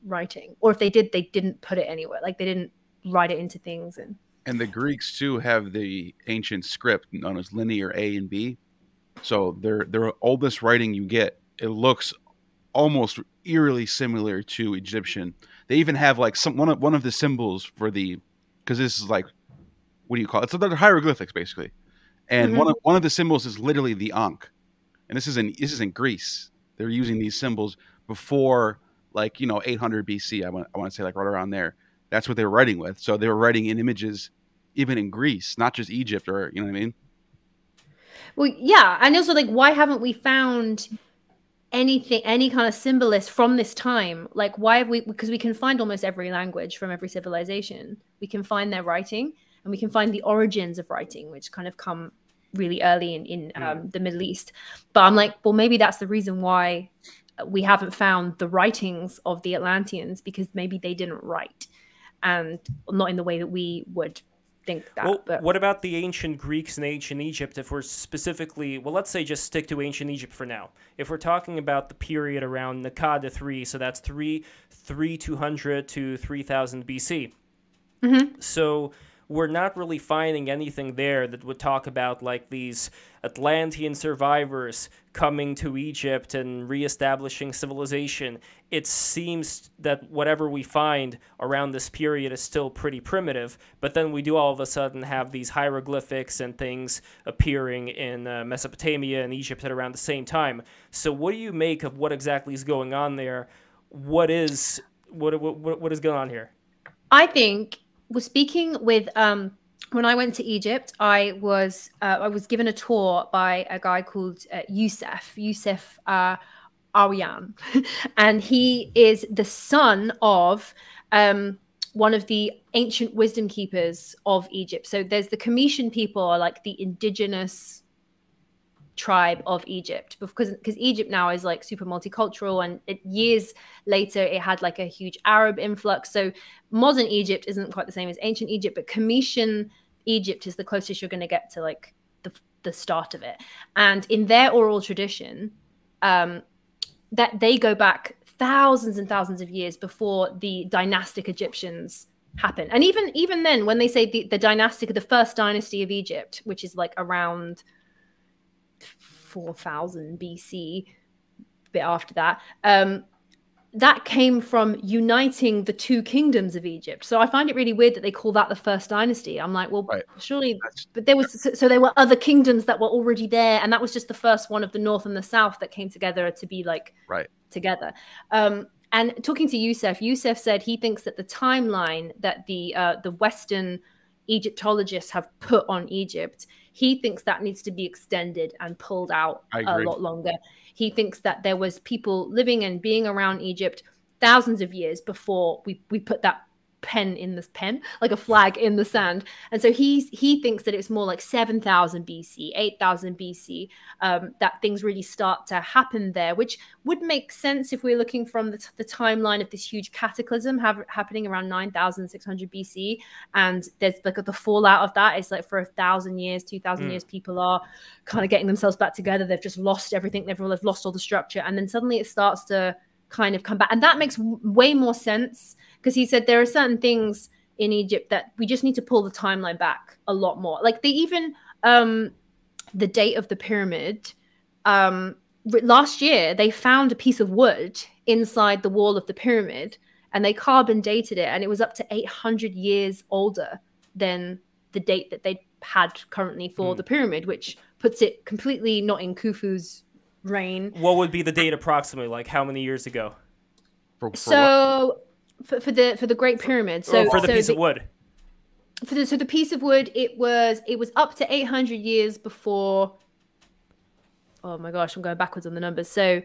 writing, or if they did, they didn't put it anywhere. Like they didn't write it into things. And the Greeks too have the ancient script known as linear A and B. So their oldest writing you get, it looks almost eerily similar to Egyptian. They even have like one of the symbols for because this is like, what do you call it? So they're hieroglyphics basically, and one of the symbols is literally the Ankh, and this is in Greece. They're using these symbols before 800 BC. I want to say like right around there. That's what they were writing with. So they were writing in images even in Greece, not just Egypt, or you know what I mean? Well, yeah. And also, like, why haven't we found any kind of symbolist from this time? Like, why have we? Because we can find almost every language from every civilization. We can find their writing, and we can find the origins of writing, which kind of come really early in the Middle East. But I'm like, well, maybe that's the reason why we haven't found the writings of the Atlanteans because maybe they didn't write, and not in the way that we would think that. Well, but what about the ancient Greeks and ancient Egypt? If we're specifically, well, let's say just stick to ancient Egypt for now. If we're talking about the period around Nakada 3, so that's 3200 to 3000 BC. So we're not really finding anything there that would talk about like these Atlantean survivors coming to Egypt and reestablishing civilization. It seems that whatever we find around this period is still pretty primitive, but then we do all of a sudden have these hieroglyphics and things appearing in Mesopotamia and Egypt at around the same time. So what do you make of what exactly is going on there? What is going on here? I think we're speaking with when I went to Egypt, I was given a tour by a guy called Youssef Aryan, and he is the son of one of the ancient wisdom keepers of Egypt. So there's the Cometian people, are like the indigenous tribe of Egypt, because Egypt now is like super multicultural, and years later it had like a huge Arab influx. So modern Egypt isn't quite the same as ancient Egypt, but Cometian Egypt is the closest you're going to get to like the start of it. And in their oral tradition, that they go back thousands and thousands of years before the dynastic Egyptians happen. And even then, when they say the dynastic, the first dynasty of Egypt, which is like around 4000 BC, a bit after that, that came from uniting the two kingdoms of Egypt. So I find it really weird that they call that the first dynasty. I'm like, well, surely, but there was, so there were other kingdoms that were already there, and that was just the first one of the north and the south that came together to be like together. And talking to Youssef said he thinks that the timeline that the Western Egyptologists have put on Egypt, he thinks that needs to be extended and pulled out a lot longer. He thinks that there was people living and being around Egypt thousands of years before we put that like a flag in the sand. And so he thinks that it's more like 7000 BC, 8000 BC, that things really start to happen there, which would make sense if we're looking from the timeline of this huge cataclysm happening around 9600 BC. And there's like the fallout of that is like for 1000 years, 2000 years, people are kind of getting themselves back together. They've just lost everything. They've lost all the structure. And then suddenly it starts to kind of come back. And that makes way more sense, because he said there are certain things in Egypt that we just need to pull the timeline back a lot more. Like they even, the date of the pyramid, last year, they found a piece of wood inside the wall of the pyramid, and they carbon dated it, and it was up to 800 years older than the date that they had currently for the pyramid, which puts it completely not in Khufu's reign. What would be the date approximately? Like how many years ago? For the Great Pyramid. So for the piece of wood. So the piece of wood, it was up to 800 years before. Oh my gosh, I'm going backwards on the numbers. So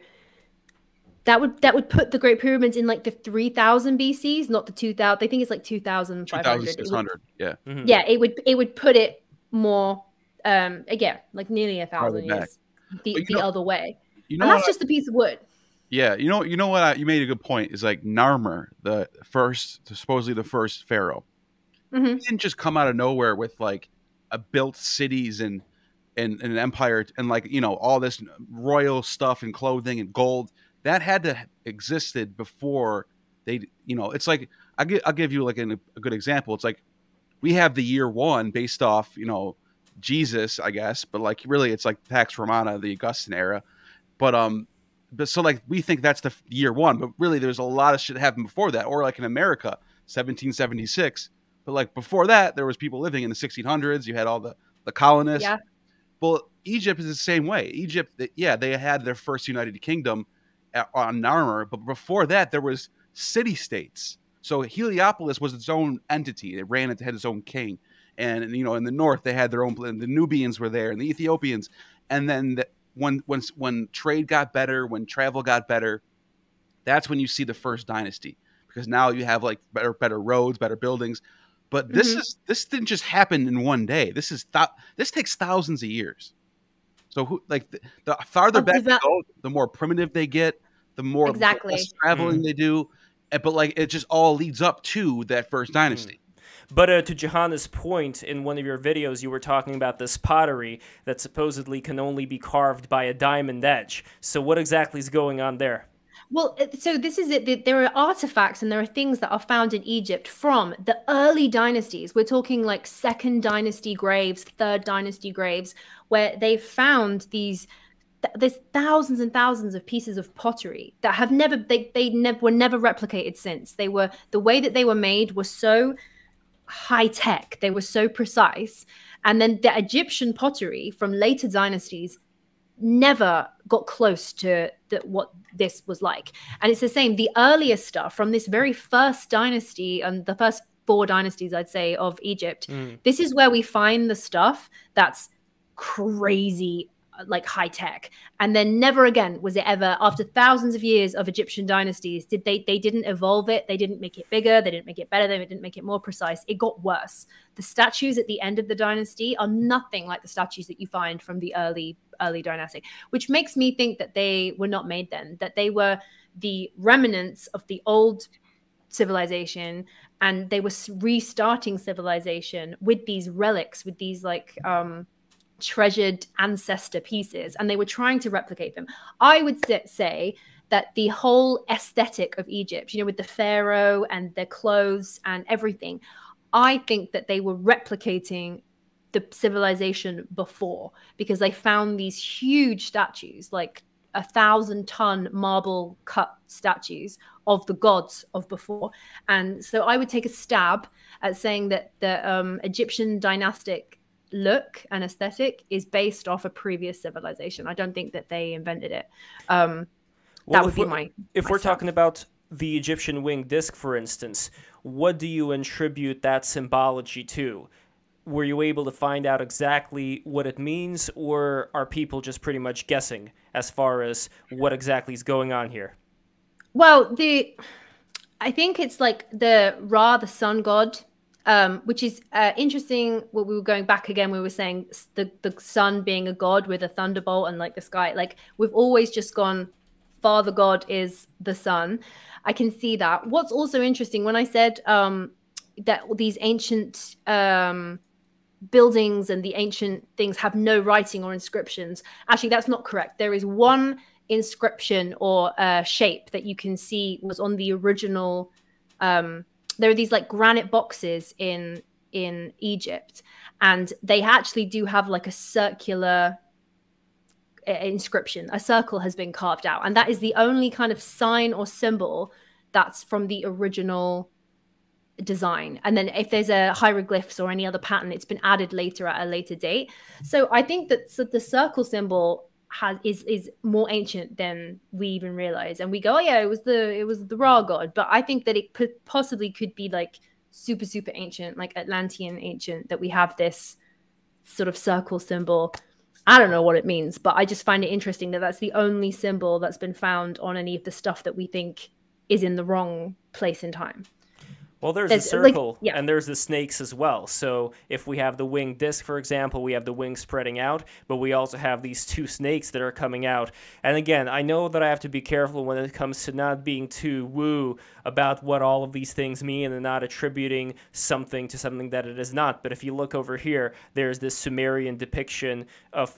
that would put the Great Pyramids in like the 3000 BCs, not the 2000. They think it's like 2500. 2600. Yeah. Yeah, it would put it more again, like nearly 1000 years the other way. And that's just the piece of wood. Yeah, you know what? You made a good point. Is like Narmer, supposedly the first pharaoh. He didn't just come out of nowhere with like built cities and an empire and like all this royal stuff and clothing and gold that had to existed before they. It's like I'll give you like a good example. It's like we have the year one based off Jesus, I guess, but like really it's like Pax Romana, the Augustan era, but so like we think that's the year one, but really there's a lot of shit that happened before that. Or like in America, 1776, but like before that there was people living in the 1600s. You had all the colonists. Yeah. Well, Egypt is the same way. Egypt, they had their first united kingdom on Narmer, but before that there was city states. So Heliopolis was its own entity. It had its own king. And in the north they had their own. The Nubians were there, and the Ethiopians. And then when trade got better, when travel got better, that's when you see the first dynasty, because now you have like better roads, better buildings. But this didn't just happen in one day. This takes thousands of years. So the farther back they go, the more primitive they get, the more less traveling they do. But like it just all leads up to that first dynasty. But to Jahannah's point, in one of your videos, you were talking about this pottery that supposedly can only be carved by a diamond edge. So what exactly is going on there? Well, so this is it. There are artifacts and there are things that are found in Egypt from the early dynasties. We're talking like 2nd dynasty graves, 3rd dynasty graves, where they found there's thousands and thousands of pieces of pottery that have never, were never replicated since. They were, the way that they were made was so high tech, they were so precise. And then the Egyptian pottery from later dynasties never got close to what this was like. And it's the same, the earlier stuff from this very first dynasty and the first 4 dynasties, I'd say, of Egypt, this is where we find the stuff that's crazy, like high tech. And then never again was it ever, after thousands of years of Egyptian dynasties, they didn't evolve it, they didn't make it bigger, they didn't make it better, they didn't make it more precise. It got worse. The statues at the end of the dynasty are nothing like the statues that you find from the early dynasty, which makes me think that they were not made then, that they were the remnants of the old civilization, and they were restarting civilization with these relics, with these like treasured ancestor pieces, and they were trying to replicate them. I would say that the whole aesthetic of Egypt, you know, with the pharaoh and their clothes and everything, I think that they were replicating the civilization before, because they found these huge statues, like 1,000-ton marble cut statues of the gods of before. And so I would take a stab at saying that the Egyptian dynastic look and aesthetic is based off a previous civilization. I don't think that they invented it. That would be my if we're talking about the Egyptian winged disc, for instance, what do you attribute that symbology to? Were you able to find out exactly what it means, or are people just pretty much guessing as far as what exactly is going on here? Well, I think it's like the Ra, the sun god, which is interesting. Well, we were going back again. We were saying the sun being a god with a thunderbolt and like the sky. Like we've always just gone, Father God is the sun. I can see that. What's also interesting, when I said that these ancient buildings and the ancient things have no writing or inscriptions, actually that's not correct. There is one inscription or shape that you can see was on the original. There are these like granite boxes in Egypt, and they actually do have like a circular inscription. A circle has been carved out, and that is the only kind of sign or symbol that's from the original design. And then if there's a hieroglyphs or any other pattern, it's been added later at a later date. So I think that the circle symbol is more ancient than we even realize, and we go, oh yeah, it was the Ra god. But I think that it possibly could be like super ancient, like Atlantean ancient, that we have this sort of circle symbol. I don't know what it means, but I just find it interesting that that's the only symbol that's been found on any of the stuff that we think is in the wrong place in time. Well, there's a circle, like, and there's the snakes as well. So if we have the winged disc, for example, we have the wings spreading out, but we also have these 2 snakes that are coming out. And again, I know that I have to be careful when it comes to not being too woo about what all of these things mean and not attributing something to something that it is not. But if you look over here, there's this Sumerian depiction of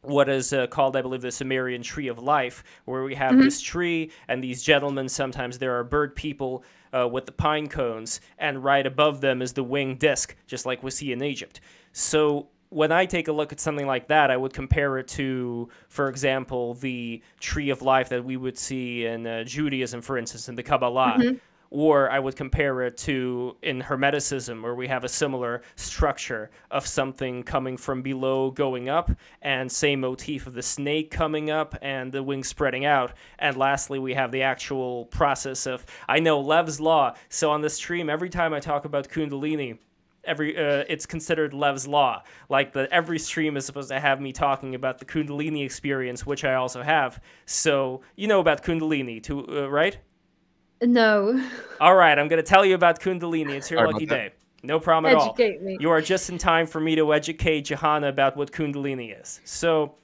what is called, I believe, the Sumerian Tree of Life, where we have this tree and these gentlemen. Sometimes there are bird people with the pine cones, and right above them is the winged disc, just like we see in Egypt. So when I take a look at something like that, I would compare it to, for example, the Tree of Life that we would see in Judaism, for instance, in the Kabbalah. Or I would compare it to in Hermeticism, where we have a similar structure of something coming from below going up, and same motif of the snake coming up and the wings spreading out. And lastly, we have the actual process of, I know, Lev's Law. So on the stream, every time I talk about Kundalini, it's considered Lev's Law. Like every stream is supposed to have me talking about the Kundalini experience, which I also have. So you know about Kundalini, too, right? No. All right, I'm going to tell you about Kundalini. It's your lucky day. No problem at all. Educate me. You are just in time for me to educate Jahannah about what Kundalini is. So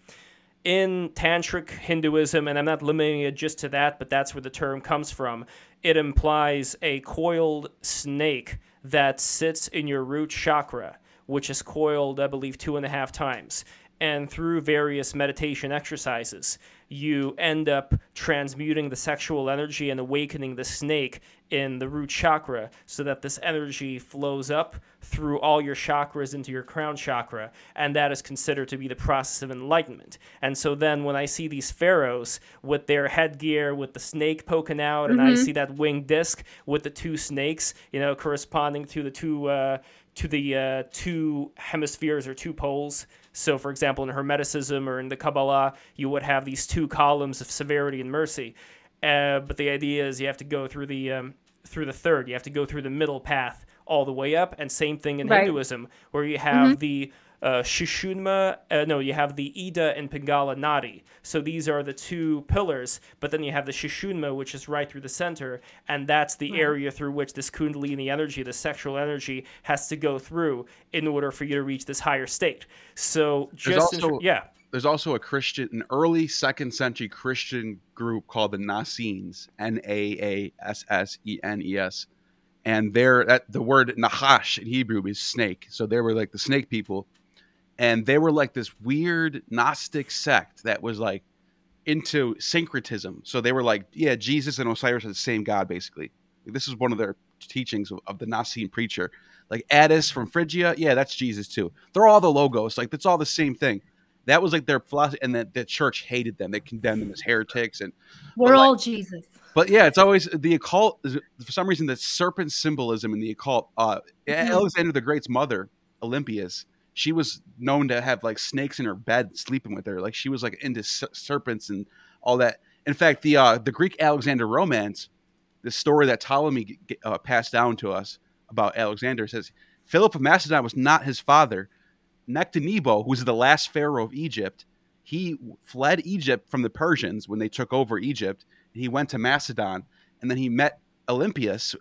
in Tantric Hinduism, and I'm not limiting it just to that, but that's where the term comes from, it implies a coiled snake that sits in your root chakra, which is coiled, I believe, 2.5 times. And through various meditation exercises, you end up transmuting the sexual energy and awakening the snake in the root chakra so that this energy flows up through all your chakras into your crown chakra, and that is considered to be the process of enlightenment. And so then when I see these pharaohs with their headgear with the snake poking out, and I see that winged disc with the 2 snakes, corresponding to the two hemispheres or 2 poles. So, for example, in Hermeticism or in the Kabbalah, you would have these 2 columns of severity and mercy. But the idea is you have to go through the third. You have to go through the middle path all the way up. And same thing in Hinduism, where you have the Shushunma, you have the Ida and Pingala Nadi. So these are the 2 pillars, but then you have the Shushunma, which is right through the center, and that's the area through which this Kundalini energy, the sexual energy, has to go through in order for you to reach this higher state. So there's also an early 2nd century Christian group called the Nassenes, Naassenes, and the word Nahash in Hebrew is snake. So they were like the snake people. And they were like this weird Gnostic sect that was like into syncretism. So they were like, yeah, Jesus and Osiris are the same God, basically. This is one of their teachings of the Nicene preacher. Like Attis from Phrygia, yeah, that's Jesus too. They're all the logos. Like, that's all the same thing. That was like their philosophy, and the church hated them. They condemned them as heretics. And we're all Jesus. But yeah, it's always the occult. For some reason, the serpent symbolism in the occult. Alexander the Great's mother, Olympias, she was known to have like snakes in her bed, sleeping with her. Like, she was like into serpents and all that. In fact, the Greek Alexander romance, the story that Ptolemy passed down to us about Alexander, says Philip of Macedon was not his father. Nectanebo, who was the last pharaoh of Egypt, he fled Egypt from the Persians when they took over Egypt. He went to Macedon, and then he met Olympias,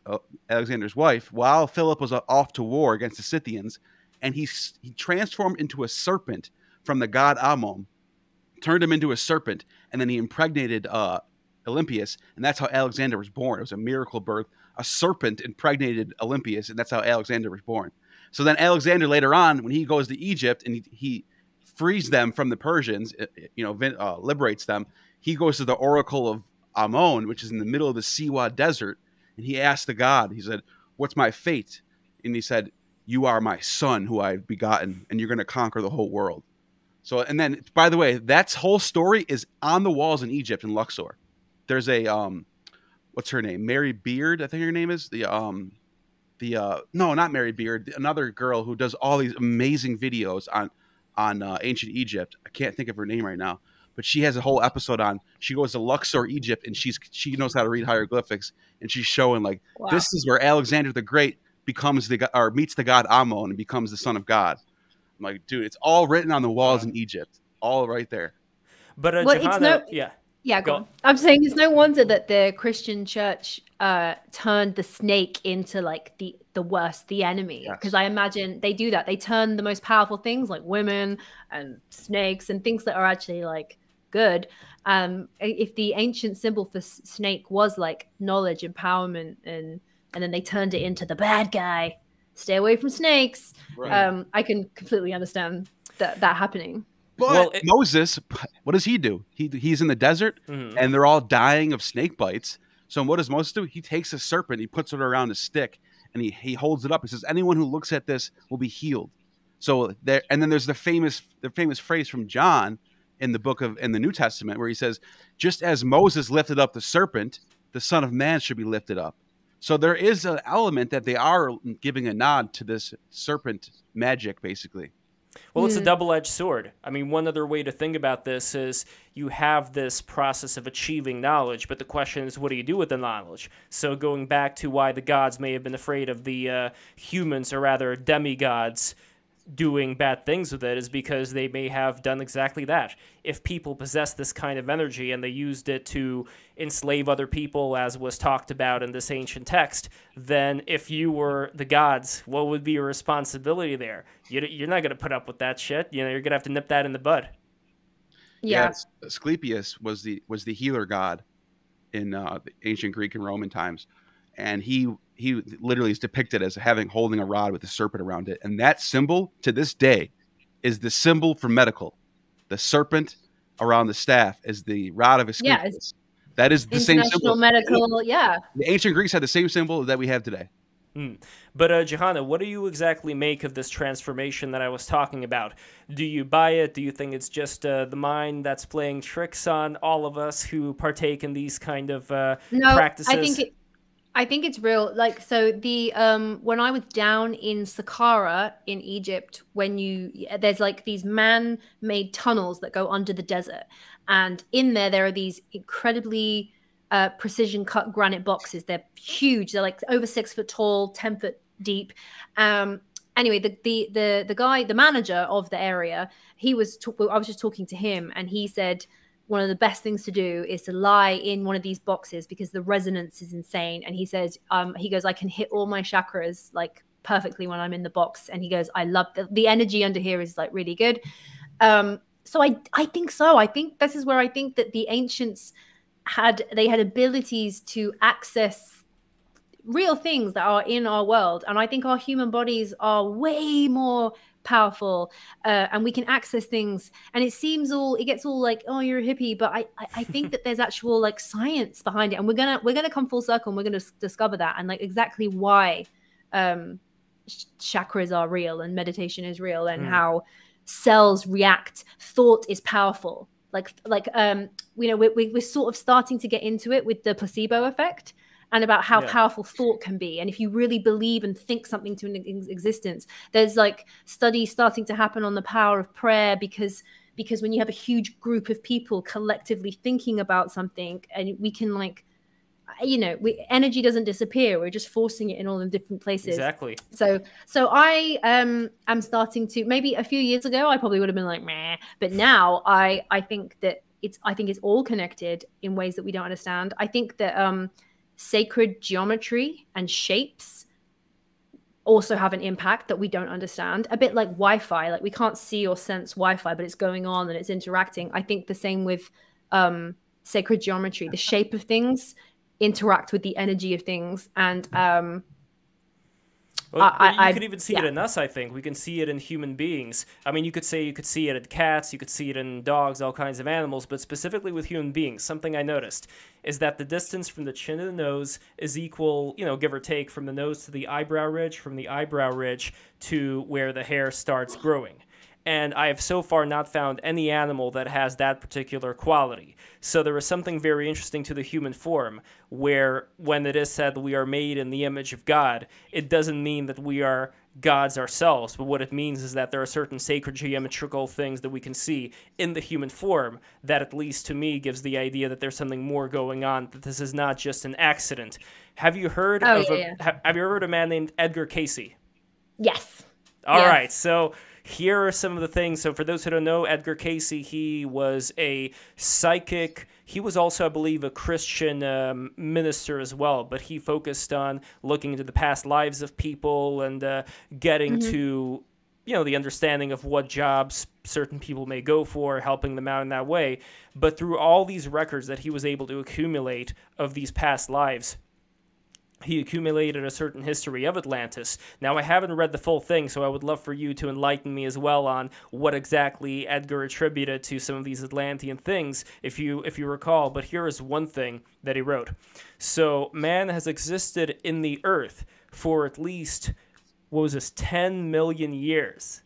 Alexander's wife, while Philip was off to war against the Scythians, and he transformed into a serpent from the god Ammon, turned him into a serpent, and then he impregnated Olympias, and that's how Alexander was born. It was a miracle birth. A serpent impregnated Olympias, and that's how Alexander was born. So then Alexander later on, when he goes to Egypt and he frees them from the Persians, liberates them, he goes to the Oracle of Ammon, which is in the middle of the Siwa desert, and he asked the god, he said, "What's my fate?" And he said, "You are my son who I have begotten, and you're going to conquer the whole world." So, and then, by the way, that whole story is on the walls in Egypt in Luxor. There's a, what's her name? Mary Beard, I think her name is. No, not Mary Beard. Another girl who does all these amazing videos on ancient Egypt. I can't think of her name right now, but she has a whole episode on. She goes to Luxor, Egypt, and she knows how to read hieroglyphics, and she's showing like, wow, this is where Alexander the Great meets the god Ammon and becomes the son of God. I'm like, dude, it's all written on the walls in Egypt, all right there. But Jahannah, yeah, go on. I'm saying it's no wonder that the Christian church turned the snake into like the worst, the enemy. Because I imagine they do that. They turn the most powerful things like women and snakes and things that are actually like good. If the ancient symbol for snake was like knowledge, empowerment, and then they turned it into the bad guy, stay away from snakes. Right. I can completely understand that happening. But Moses, what does he do? He's in the desert, and they're all dying of snake bites. So what does Moses do? He takes a serpent, he puts it around a stick, and he holds it up. He says, "Anyone who looks at this will be healed." So there, and then there's the famous phrase from John in the New Testament where he says, "Just as Moses lifted up the serpent, the Son of Man should be lifted up." So there is an element that they are giving a nod to this serpent magic, basically. Well, it's a double-edged sword. I mean, one other way to think about this is you have this process of achieving knowledge, but the question is, what do you do with the knowledge? So going back to why the gods may have been afraid of the humans, or rather demigods, doing bad things with it, is because they may have done exactly that. If people possess this kind of energy and they used it to enslave other people, as was talked about in this ancient text, then if you were the gods, what would be your responsibility there? You're not going to put up with that shit. You're going to have to nip that in the bud. Yeah. Asclepius was the healer god in the ancient Greek and Roman times, and he literally is depicted as holding a rod with a serpent around it, and that symbol to this day is the symbol for medical. The serpent around the staff is the rod of Asclepius. That is the same symbol. International medical, yeah. The ancient Greeks had the same symbol that we have today. But Jahannah, what do you exactly make of this transformation that I was talking about? Do you buy it? Do you think it's just the mind that's playing tricks on all of us who partake in these kind of practices? I think it's real. Like, so the when I was down in Saqqara in Egypt, there's like these man-made tunnels that go under the desert, and in there are these incredibly precision cut granite boxes. They're huge. They're like over 6 foot tall, 10 foot deep. Anyway, the guy, the manager of the area, I was just talking to him, and he said one of the best things to do is to lie in one of these boxes because the resonance is insane. And he says, he goes, I can hit all my chakras like perfectly when I'm in the box. And he goes, I love the energy under here is like really good. So I think so. I think this is where I think that the ancients had abilities to access real things that are in our world. And I think our human bodies are way more powerful, and we can access things. And it gets all like, oh, you're a hippie, but I think that there's actual like science behind it, and we're gonna come full circle, and we're gonna discover that, and like exactly why chakras are real and meditation is real, and how cells react. Thought is powerful. We're sort of starting to get into it with the placebo effect, and about how powerful thought can be. And if you really believe and think something to an existence, there's like studies starting to happen on the power of prayer, because when you have a huge group of people collectively thinking about something, and we can like, energy doesn't disappear. We're just forcing it in all the different places. Exactly. So I am starting to, maybe a few years ago, I probably would have been like, meh. But now I think that it's all connected in ways that we don't understand. I think that sacred geometry and shapes also have an impact that we don't understand. A bit like Wi-Fi, like we can't see or sense Wi-Fi, but it's going on and it's interacting. I think the same with sacred geometry. The shape of things interact with the energy of things, and you could even see it in us. I think we can see it in human beings. I mean, you could see it in cats, you could see it in dogs, all kinds of animals, but specifically with human beings, something I noticed is that the distance from the chin to the nose is equal, give or take, from the nose to the eyebrow ridge, from the eyebrow ridge to where the hair starts growing. And I have so far not found any animal that has that particular quality. So there is something very interesting to the human form, where when it is said that we are made in the image of God, it doesn't mean that we are gods ourselves, but what it means is that there are certain sacred geometrical things that we can see in the human form that, at least to me, gives the idea that there's something more going on, that this is not just an accident. Have you heard have you heard of a man named Edgar Casey? Yes. All right, so here are some of the things. So for those who don't know, Edgar Casey, he was a psychic. He was also, I believe, a Christian minister as well, but he focused on looking into the past lives of people and getting to, the understanding of what jobs certain people may go for, helping them out in that way. But through all these records that he was able to accumulate of these past lives, he accumulated a certain history of Atlantis. Now, I haven't read the full thing, so I would love for you to enlighten me as well on what exactly Edgar attributed to some of these Atlantean things, if you recall. But here is one thing that he wrote. So, man has existed in the earth for at least, 10 million years.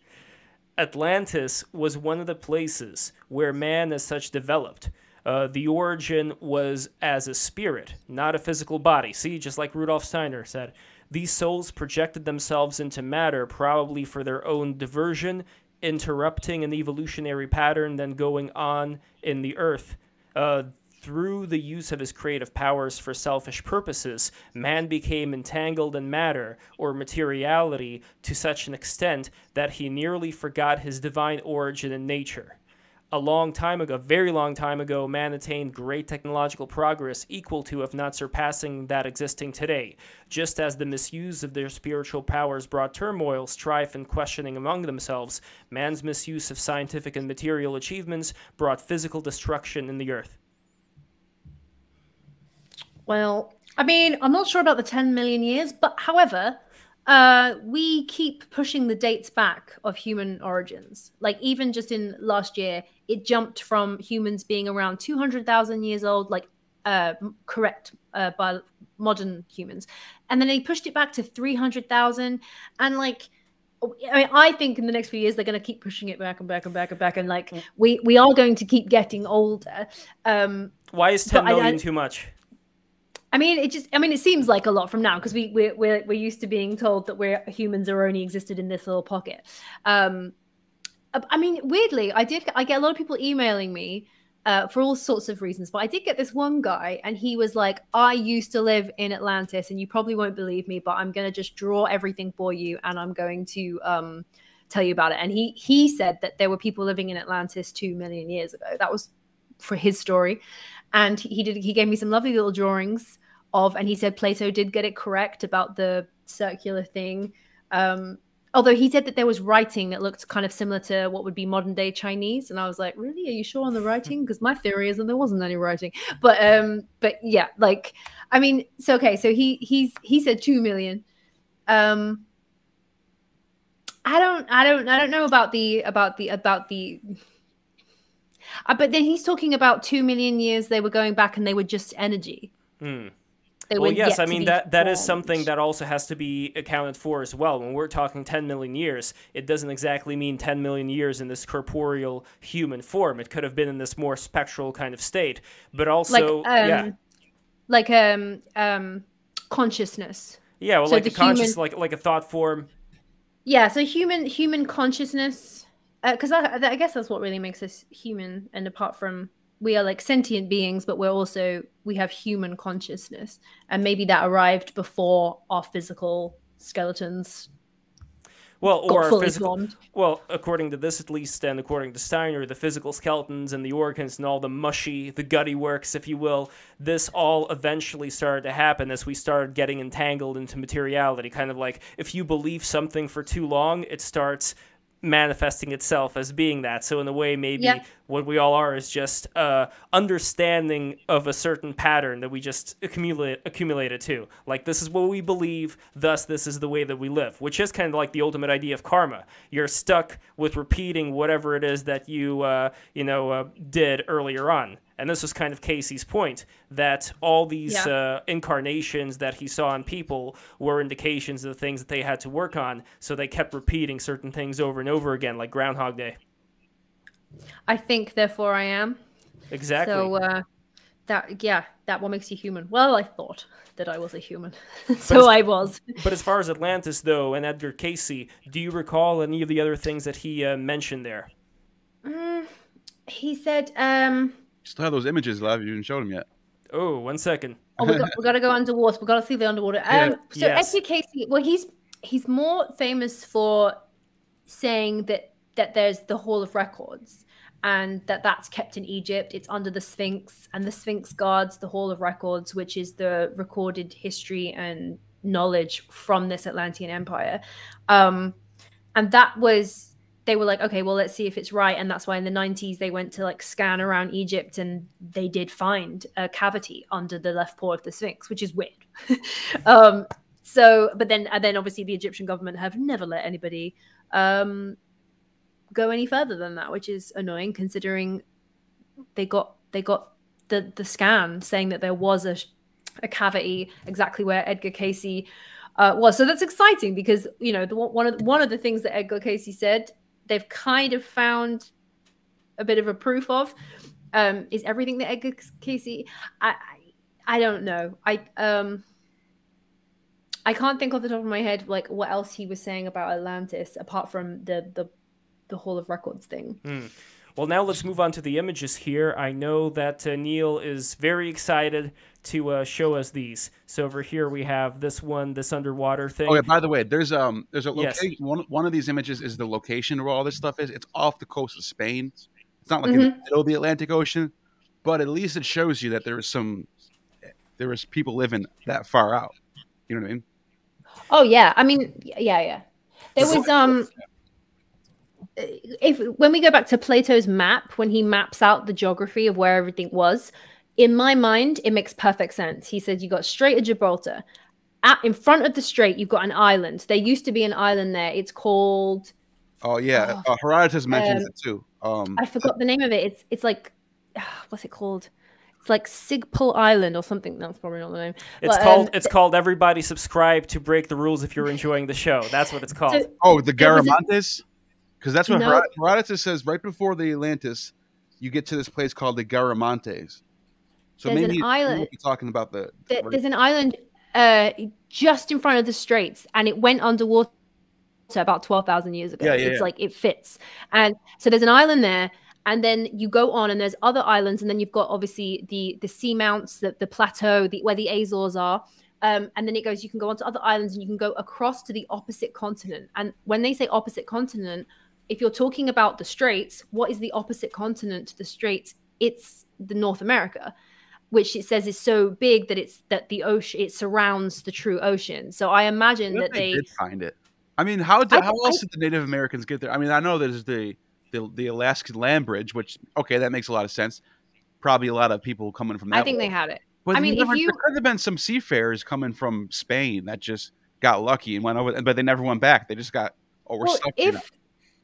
Atlantis was one of the places where man as such developed. The origin was as a spirit, not a physical body. See, just like Rudolph Steiner said, these souls projected themselves into matter, probably for their own diversion, interrupting an evolutionary pattern then going on in the earth. Through the use of his creative powers for selfish purposes, man became entangled in matter or materiality to such an extent that he nearly forgot his divine origin in nature. a long time ago, a very long time ago, man attained great technological progress equal to, if not surpassing, that existing today. Just as the misuse of their spiritual powers brought turmoil, strife, and questioning among themselves, man's misuse of scientific and material achievements brought physical destruction in the earth. Well, I mean, I'm not sure about the 10 million years, but however, we keep pushing the dates back of human origins. Like even just in last year, it jumped from humans being around 200,000 years old, like correct by modern humans, and then they pushed it back to 300,000. And like, I mean, I think in the next few years they're going to keep pushing it back and back and back and back, and like we are going to keep getting older. Why is 10 million too much? I mean, it seems like a lot from now because we're used to being told that humans are only existed in this little pocket. I mean, weirdly, I get a lot of people emailing me for all sorts of reasons, but I did get this one guy, and he was like, "I used to live in Atlantis, and you probably won't believe me, but I'm going to just draw everything for you, and I'm going to tell you about it." And he said that there were people living in Atlantis 2 million years ago. That was for his story. And he gave me some lovely little drawings and he said Plato did get it correct about the circular thing. Although he said that there was writing that looked kind of similar to what would be modern day Chinese. And I was like, really? Are you sure on the writing? Because my theory is that there wasn't any writing. But yeah, like, I mean, so, okay. So he said 2 million. I don't know about the but then he's talking about 2 million years they were going back and they were just energy. Well, yes, I mean, that is something that also has to be accounted for as well. When we're talking 10 million years, it doesn't exactly mean 10 million years in this corporeal human form. It could have been in this more spectral kind of state. But also, consciousness. Yeah, well, so like a conscious, like a thought form. Yeah, so human consciousness. Because I guess that's what really makes us human. And apart from, we are like sentient beings, but we have human consciousness. And maybe that arrived before our physical skeletons. Well, or our physical, well, according to this at least, and according to Steiner, the physical skeletons and the organs and all the mushy, the gutty works, if you will, this all eventually started to happen as we started getting entangled into materiality. Kind of like if you believe something for too long, it starts manifesting itself as being that. So in a way, maybe what we all are is just understanding of a certain pattern that we just accumulated to. Like, this is what we believe, thus this is the way that we live, which is kind of like the ultimate idea of karma. You're stuck with repeating whatever it is that you did earlier on. And this was kind of Casey's point, that all these incarnations that he saw in people were indications of the things that they had to work on, so they kept repeating certain things over and over again, like Groundhog Day. I think, therefore I am. Exactly. So, that what makes you human. Well, I thought that I was a human, so I was. But as far as Atlantis, though, and Edgar Casey, do you recall any of the other things that he mentioned there? He said... Still have those images, Lev. You didn't show them yet. Oh, 1 second. Oh, we got to go underwater. We got to see the underwater. So Edgar Casey, well, he's more famous for saying that there's the Hall of Records, and that's kept in Egypt. It's under the Sphinx, and the Sphinx guards the Hall of Records, which is the recorded history and knowledge from this Atlantean empire. And that was... They were like, okay, well, let's see if it's right. And that's why in the 90s, they went to like scan around Egypt, and they did find a cavity under the left paw of the Sphinx, which is weird. But then obviously the Egyptian government have never let anybody go any further than that, which is annoying considering they got the scan saying that there was a cavity exactly where Edgar Casey was. So that's exciting because, you know, one of the things that Edgar Casey said, they've kind of found a bit of a proof of, is everything that Edgar Casey. I don't know. I can't think off the top of my head like what else he was saying about Atlantis apart from the Hall of Records thing. Well, now let's move on to the images here. I know that Neil is very excited to show us these. So over here we have this underwater thing. Oh yeah, by the way, there's a location. Yes. One of these images is the location where all this stuff is. It's off the coast of Spain. It's not like in the middle of the Atlantic Ocean, but at least it shows you that there was people living that far out. You know what I mean? Oh yeah, I mean, yeah. There was when we go back to Plato's map, when he maps out the geography of where everything was, in my mind, it makes perfect sense. He said you got Strait of Gibraltar. In front of the strait, you've got an island. There used to be an island there. It's called. Oh yeah, Herodotus mentions it too. I forgot the name of it. It's like, what's it called? It's like Sigpul Island or something. That's probably not the name. It's called Everybody Subscribe to Break the Rules if you're enjoying the show. That's what it's called. So, the Garamantes? Because that's what Herodotus says right before the Atlantis. You get to this place called the Garamantes. So there's maybe an island. You're talking about there's an island just in front of the straits, and it went underwater about 12,000 years ago. It's like it fits. And so there's an island there. And then you go on, and there's other islands, and then you've got obviously the seamounts, the plateau, where the Azores are, and then it goes. You can go onto other islands, and you can go across to the opposite continent. And when they say opposite continent, if you're talking about the Straits, what is the opposite continent to the Straits? It's the North America, which it says is so big that the ocean, it surrounds the true ocean. So I imagine that they did find it. I mean, how else did the Native Americans get there? I mean, I know there's the Alaskan land bridge, which, okay, that makes a lot of sense. Probably a lot of people coming from that. I think they had it. But I mean, there could have been some seafarers coming from Spain that just got lucky and went over, but they never went back. They just got, we're stuck.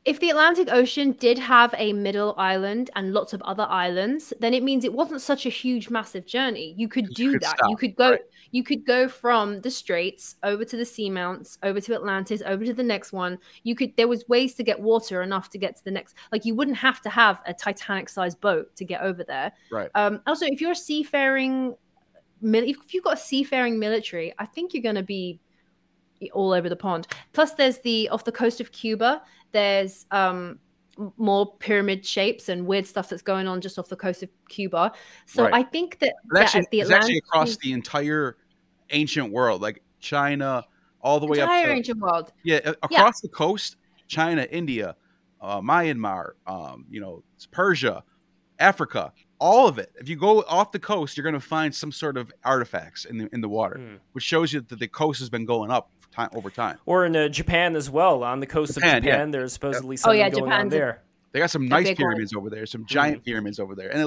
If the Atlantic Ocean did have a middle island and lots of other islands, then it means it wasn't such a huge, massive journey. You could do that. Stop. You could go. Right. You could go from the Straits over to the seamounts, over to Atlantis, over to the next one. There was ways to get water enough to get to the next. Like, you wouldn't have to have a Titanic-sized boat to get over there. Right. Also, if you're a seafaring, if you've got a seafaring military, I think you're going to be all over the pond. Plus, there's off the coast of Cuba. There's more pyramid shapes and weird stuff that's going on just off the coast of Cuba. So I think that it's actually across the entire ancient world, like China, all the way up to ancient world. Yeah, across the coast, China, India, Myanmar, Persia, Africa, all of it. If you go off the coast, you're going to find some sort of artifacts in the water, which shows you that the coast has been going up over time. Or in Japan as well, on the coast of Japan, there's supposedly something going on there. They got some nice pyramids over there, some giant pyramids over there, and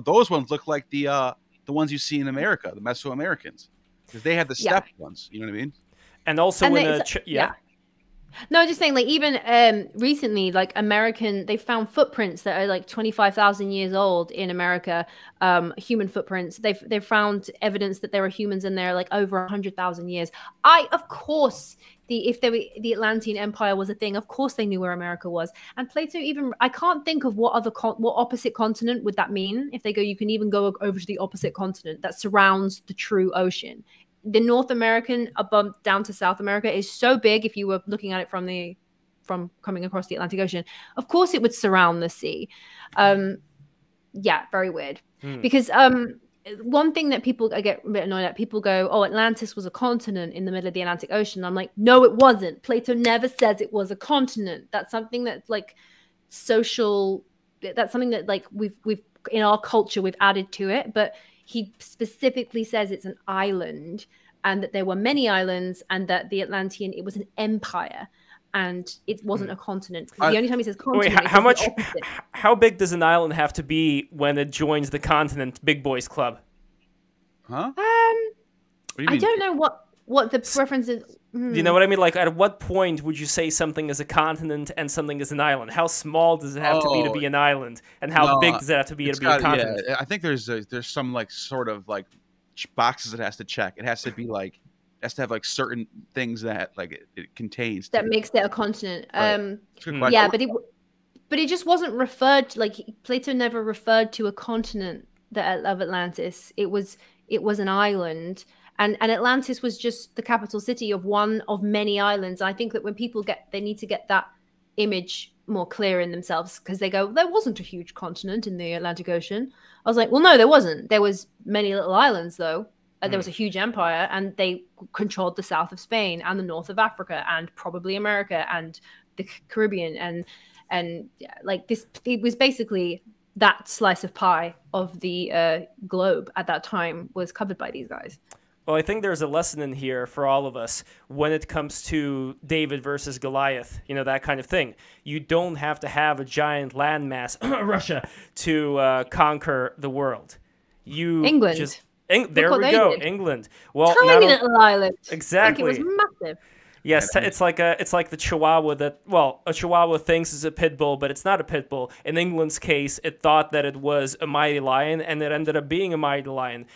those ones look like the ones you see in America, the Mesoamericans, because they had the stepped ones. You know what I mean? And also No, just saying, like, even recently, like, they found footprints that are like 25,000 years old in America, human footprints. They've found evidence that there are humans in there like over 100,000 years. Of course, if the Atlantean Empire was a thing, of course they knew where America was. And Plato I can't think of what opposite continent would that mean if they go, you can even go over to the opposite continent that surrounds the true ocean. The North American above down to South America is so big. If you were looking at it from coming across the Atlantic Ocean, of course it would surround the sea. Very weird. Because one thing that I get a bit annoyed at, people go, "Oh, Atlantis was a continent in the middle of the Atlantic Ocean." I'm like, no, it wasn't. Plato never says it was a continent. That's something that's like social. That's something that like we've in our culture we've added to it, but he specifically says it's an island and that there were many islands and that the Atlantean, it was an empire and it wasn't a continent. The only time he says continent, how big does an island have to be when it joins the continent Big Boys Club? Huh? I don't know what the preference is. You know what I mean? Like, at what point would you say something is a continent and something is an island? How small does it have to be an island, and how big does it have to be a continent? Yeah, I think there's some like sort of like boxes it has to check. It has to be like to have like certain things that like it contains that makes it a continent. Right. But it just wasn't referred to, like, Plato never referred to a continent of Atlantis. It was an island. And Atlantis was just the capital city of one of many islands. I think that when people they need to get that image more clear in themselves, because they go, there wasn't a huge continent in the Atlantic Ocean. I was like, well, no, there wasn't. There was many little islands, though. There was a huge empire, and they controlled the south of Spain and the north of Africa and probably America and the Caribbean. And yeah, like this, it was basically that slice of pie of the globe at that time was covered by these guys. Well, I think there's a lesson in here for all of us when it comes to David versus Goliath, that kind of thing. You don't have to have a giant landmass, Russia, to conquer the world. England. There we go, England. Well, tiny little island. Exactly. Like it was massive. Yes, it's like the Chihuahua that, well, a Chihuahua thinks is a pit bull, but it's not a pit bull. In England's case, it thought that it was a mighty lion, and it ended up being a mighty lion.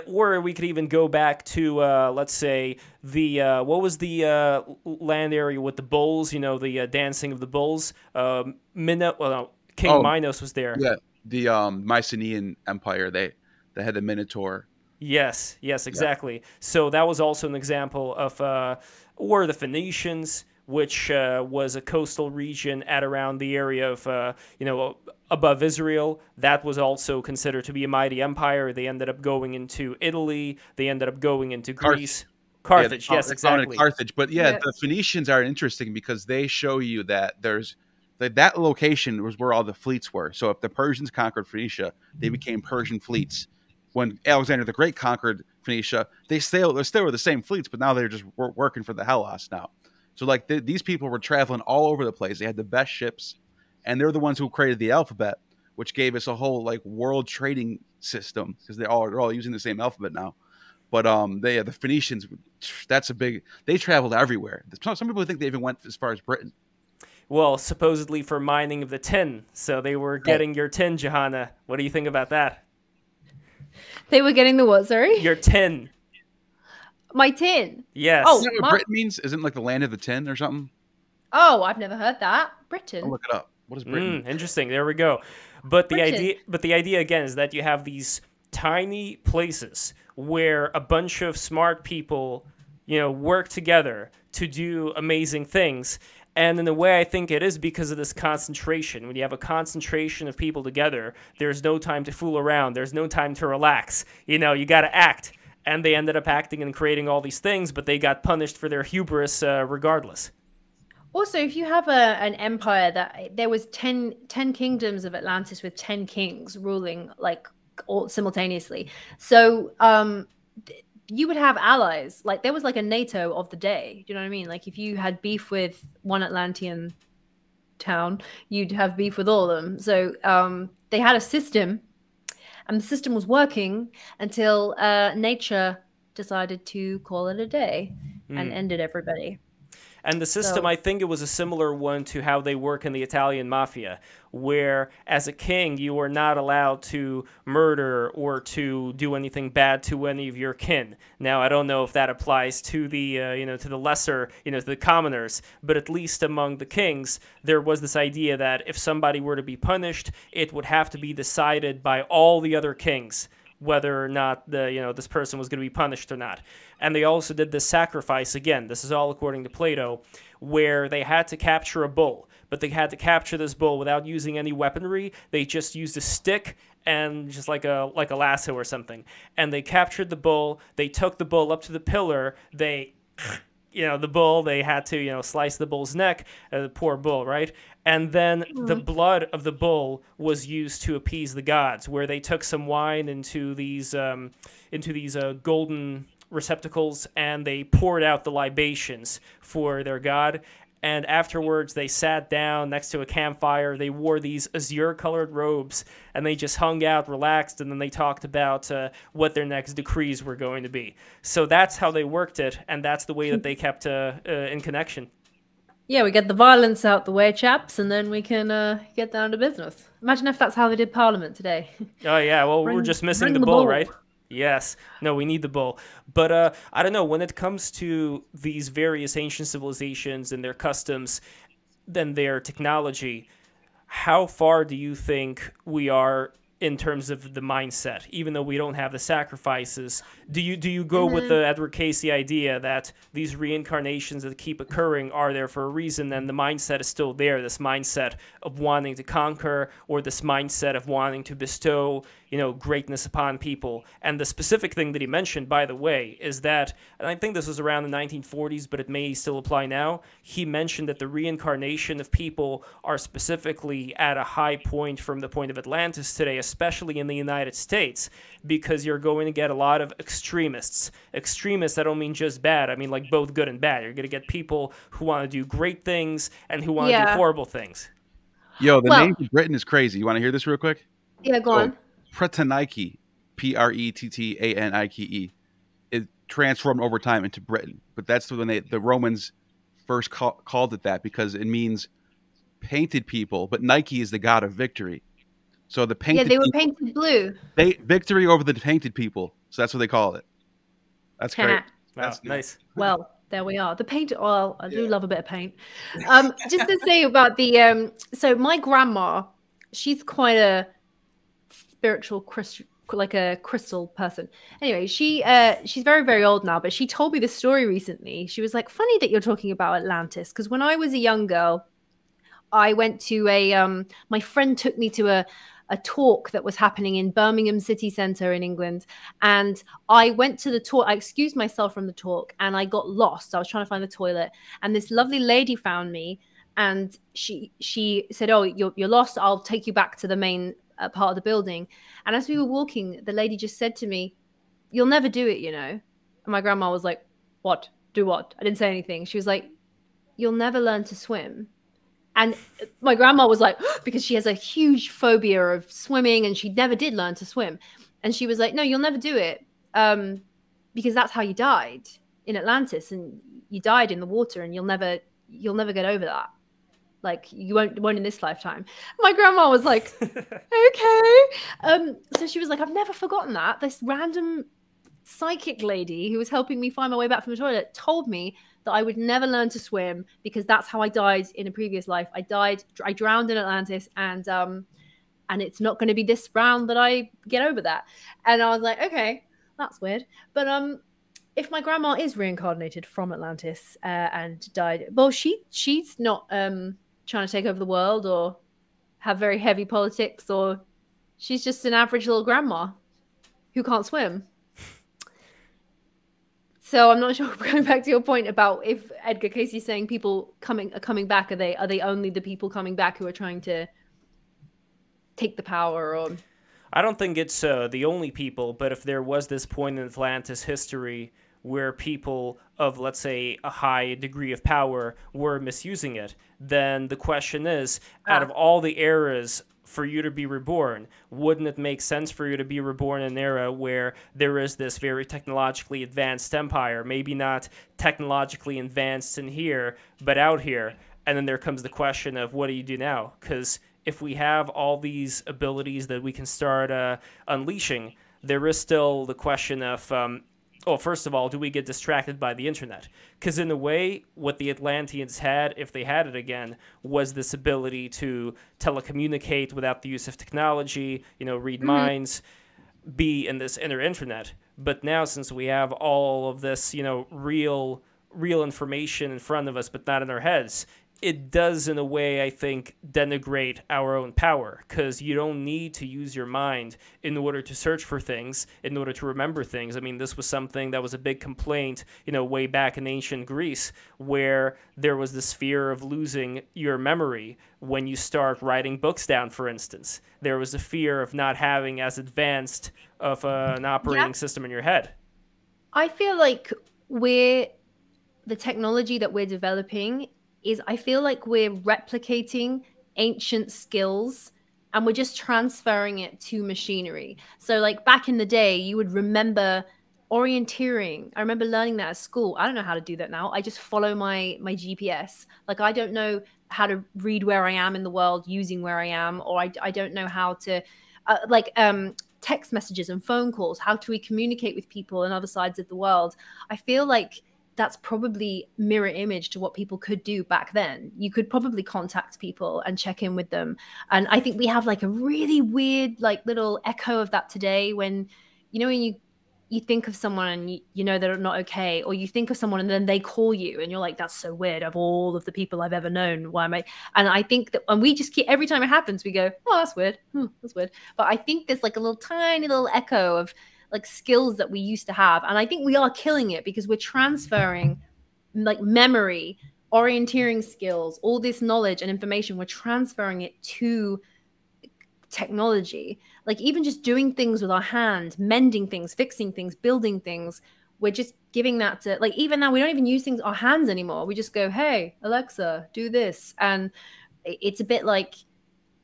Or we could even go back to, let's say, what was the land area with the bulls, the dancing of the bulls? King Minos was there. Yeah, the Mycenaean Empire, they had the Minotaur. Yes, exactly. Yeah. So that was also an example of, or the Phoenicians, which was a coastal region at around the area of, above Israel. That was also considered to be a mighty empire. They ended up going into Italy. They ended up going into Greece. Carthage, yes, exactly. Carthage. But the Phoenicians are interesting because they show you that that location was where all the fleets were. So if the Persians conquered Phoenicia, they became Persian fleets. When Alexander the Great conquered Phoenicia, they still were the same fleets, but now they're just working for the Hellas now. So like these people were traveling all over the place. They had the best ships, and they're the ones who created the alphabet, which gave us a whole like world trading system because they're all using the same alphabet now. But the Phoenicians, they traveled everywhere. Some people think they even went as far as Britain. Well, supposedly for mining of the tin. So they were getting your tin, Jahannah. What do you think about that? They were getting the what, sorry? Your tin. My tin? Yes. Oh, isn't that what Britain means? Isn't it like the land of the tin or something? Oh, I've never heard that. Britain. I'll look it up. What is Britain? Interesting. There we go. But the idea again is that you have these tiny places where a bunch of smart people, work together to do amazing things. And in a way, I think it is because of this concentration. When you have a concentration of people together, there's no time to fool around. There's no time to relax. You got to act. And they ended up acting and creating all these things, but they got punished for their hubris regardless. Also, if you have an empire there was 10 kingdoms of Atlantis with 10 kings ruling like all simultaneously. So you would have allies. Like there was like a NATO of the day. Do you know what I mean? Like if you had beef with one Atlantean town, you'd have beef with all of them. So they had a system, and the system was working until nature decided to call it a day and ended everybody. And the system, I think it was a similar one to how they work in the Italian mafia, where as a king, you are not allowed to murder or to do anything bad to any of your kin. Now, I don't know if that applies to the, to the lesser, to the commoners, but at least among the kings, there was this idea that if somebody were to be punished, it would have to be decided by all the other kings, whether or not this person was going to be punished or not. And they also did this sacrifice, again, this is all according to Plato, where they had to capture a bull, but they had to capture this bull without using any weaponry. They just used a stick and just like a lasso or something. And they captured the bull, they took the bull up to the pillar, they the bull, they had to, slice the bull's neck, the poor bull, right? And then the blood of the bull was used to appease the gods, where they took some wine into these golden receptacles, and they poured out the libations for their god. And afterwards, they sat down next to a campfire. They wore these azure-colored robes, and they just hung out, relaxed, and then they talked about what their next decrees were going to be. So that's how they worked it, and that's the way that they kept in connection. Yeah, we get the violence out the way, chaps, and then we can get down to business. Imagine if that's how they did Parliament today. Oh, yeah, well, we're just missing the bull, right? Yes. No, we need the bull. But I don't know, when it comes to these various ancient civilizations and their customs, then their technology, how far do you think we are in terms of the mindset? Even though we don't have the sacrifices, do you go with the Edgar Casey idea that these reincarnations that keep occurring are there for a reason, and the mindset is still there, this mindset of wanting to conquer, or this mindset of wanting to bestow greatness upon people. And the specific thing that he mentioned, by the way, is that, and I think this was around the 1940s, but it may still apply now, he mentioned that the reincarnation of people are specifically at a high point from the point of Atlantis today, especially in the United States, because you're going to get a lot of extremists. Extremists, I don't mean just bad, I mean like both good and bad. You're going to get people who want to do great things and who want to do horrible things. Yo, the name of Britain is crazy. You want to hear this real quick? Yeah, go on. Pretanike, Pretanike, it transformed over time into Britain. But that's when the Romans first called it that, because it means painted people. But Nike is the god of victory. So the painted they were painted blue. Victory over the painted people. So that's what they call it. That's great. That's nice. Well, there we are. The paint. Well, I do love a bit of paint. Just to say about the so my grandma, she's quite a spiritual like a crystal person. Anyway, she's very, very old now, but she told me this story recently. She was like, funny that you're talking about Atlantis, because when I was a young girl, I went to my friend took me to a talk that was happening in Birmingham city centre in England. And I went to the talk, I excused myself from the talk, and I got lost. I was trying to find the toilet, and this lovely lady found me, and she said, oh, you're lost. I'll take you back to the main part of the building. And as we were walking, the lady just said to me, you'll never do it, And my grandma was like, what? Do what? I didn't say anything. She was like, you'll never learn to swim. And my grandma was like, because she has a huge phobia of swimming and she never did learn to swim. And she was like, no, you'll never do it, because that's how you died in Atlantis, and you died in the water, and you'll never get over that. Like, you won't in this lifetime. My grandma was like, okay. So she was like, I've never forgotten that. This random psychic lady who was helping me find my way back from the toilet told me that I would never learn to swim, because that's how I died in a previous life. I drowned in Atlantis, and it's not going to be this round that I get over that. And I was like, okay, that's weird. But if my grandma is reincarnated from Atlantis and died, well, she's not trying to take over the world or have very heavy politics, or she's just an average little grandma who can't swim. So I'm not sure, going back to your point about if Edgar Casey saying people are coming back, are they only the people coming back who are trying to take the power? Or I don't think it's the only people, but if there was this point in Atlantis history where people of, let's say, a high degree of power were misusing it, then the question is, out of all the eras for you to be reborn, wouldn't it make sense for you to be reborn in an era where there is this very technologically advanced empire, maybe not technologically advanced in here, but out here? And then there comes the question of, what do you do now? Because if we have all these abilities that we can start unleashing, there is still the question of, first of all, do we get distracted by the internet? Because in a way, what the Atlanteans had, if they had it again, was this ability to telecommunicate without the use of technology, read minds, be in this inner internet. But now, since we have all of this, real information in front of us, but not in our heads, it does, in a way, I think, denigrate our own power, because you don't need to use your mind in order to search for things, in order to remember things. I mean, this was something that was a big complaint, way back in ancient Greece, where there was this fear of losing your memory when you start writing books down, for instance. There was a fear of not having as advanced of an operating system in your head. I feel like the technology that we're developing I feel like we're replicating ancient skills and we're just transferring it to machinery. So like back in the day, you would remember orienteering. I remember learning that at school. I don't know how to do that now. I just follow my GPS. Like, I don't know how to read where I am in the world using where I am, or I don't know how to text messages and phone calls. How do we communicate with people on other sides of the world? I feel like that's probably mirror image to what people could do back then. You could probably contact people and check in with them. And I think we have like a really weird, like little echo of that today when, when you you think of someone and you know they're not okay, or you think of someone and then they call you and you're like, that's so weird. Of all of the people I've ever known, why am I? And I think that, and we just keep, every time it happens, we go, oh, that's weird. That's weird. But I think there's like a little tiny little echo of like skills that we used to have. And I think we are killing it because we're transferring like memory, orienteering skills, all this knowledge and information, we're transferring it to technology. Like even just doing things with our hand, mending things, fixing things, building things, we're just giving that to, like, even now we don't even use things our hands anymore. We just go, hey Alexa, do this. And it's a bit like,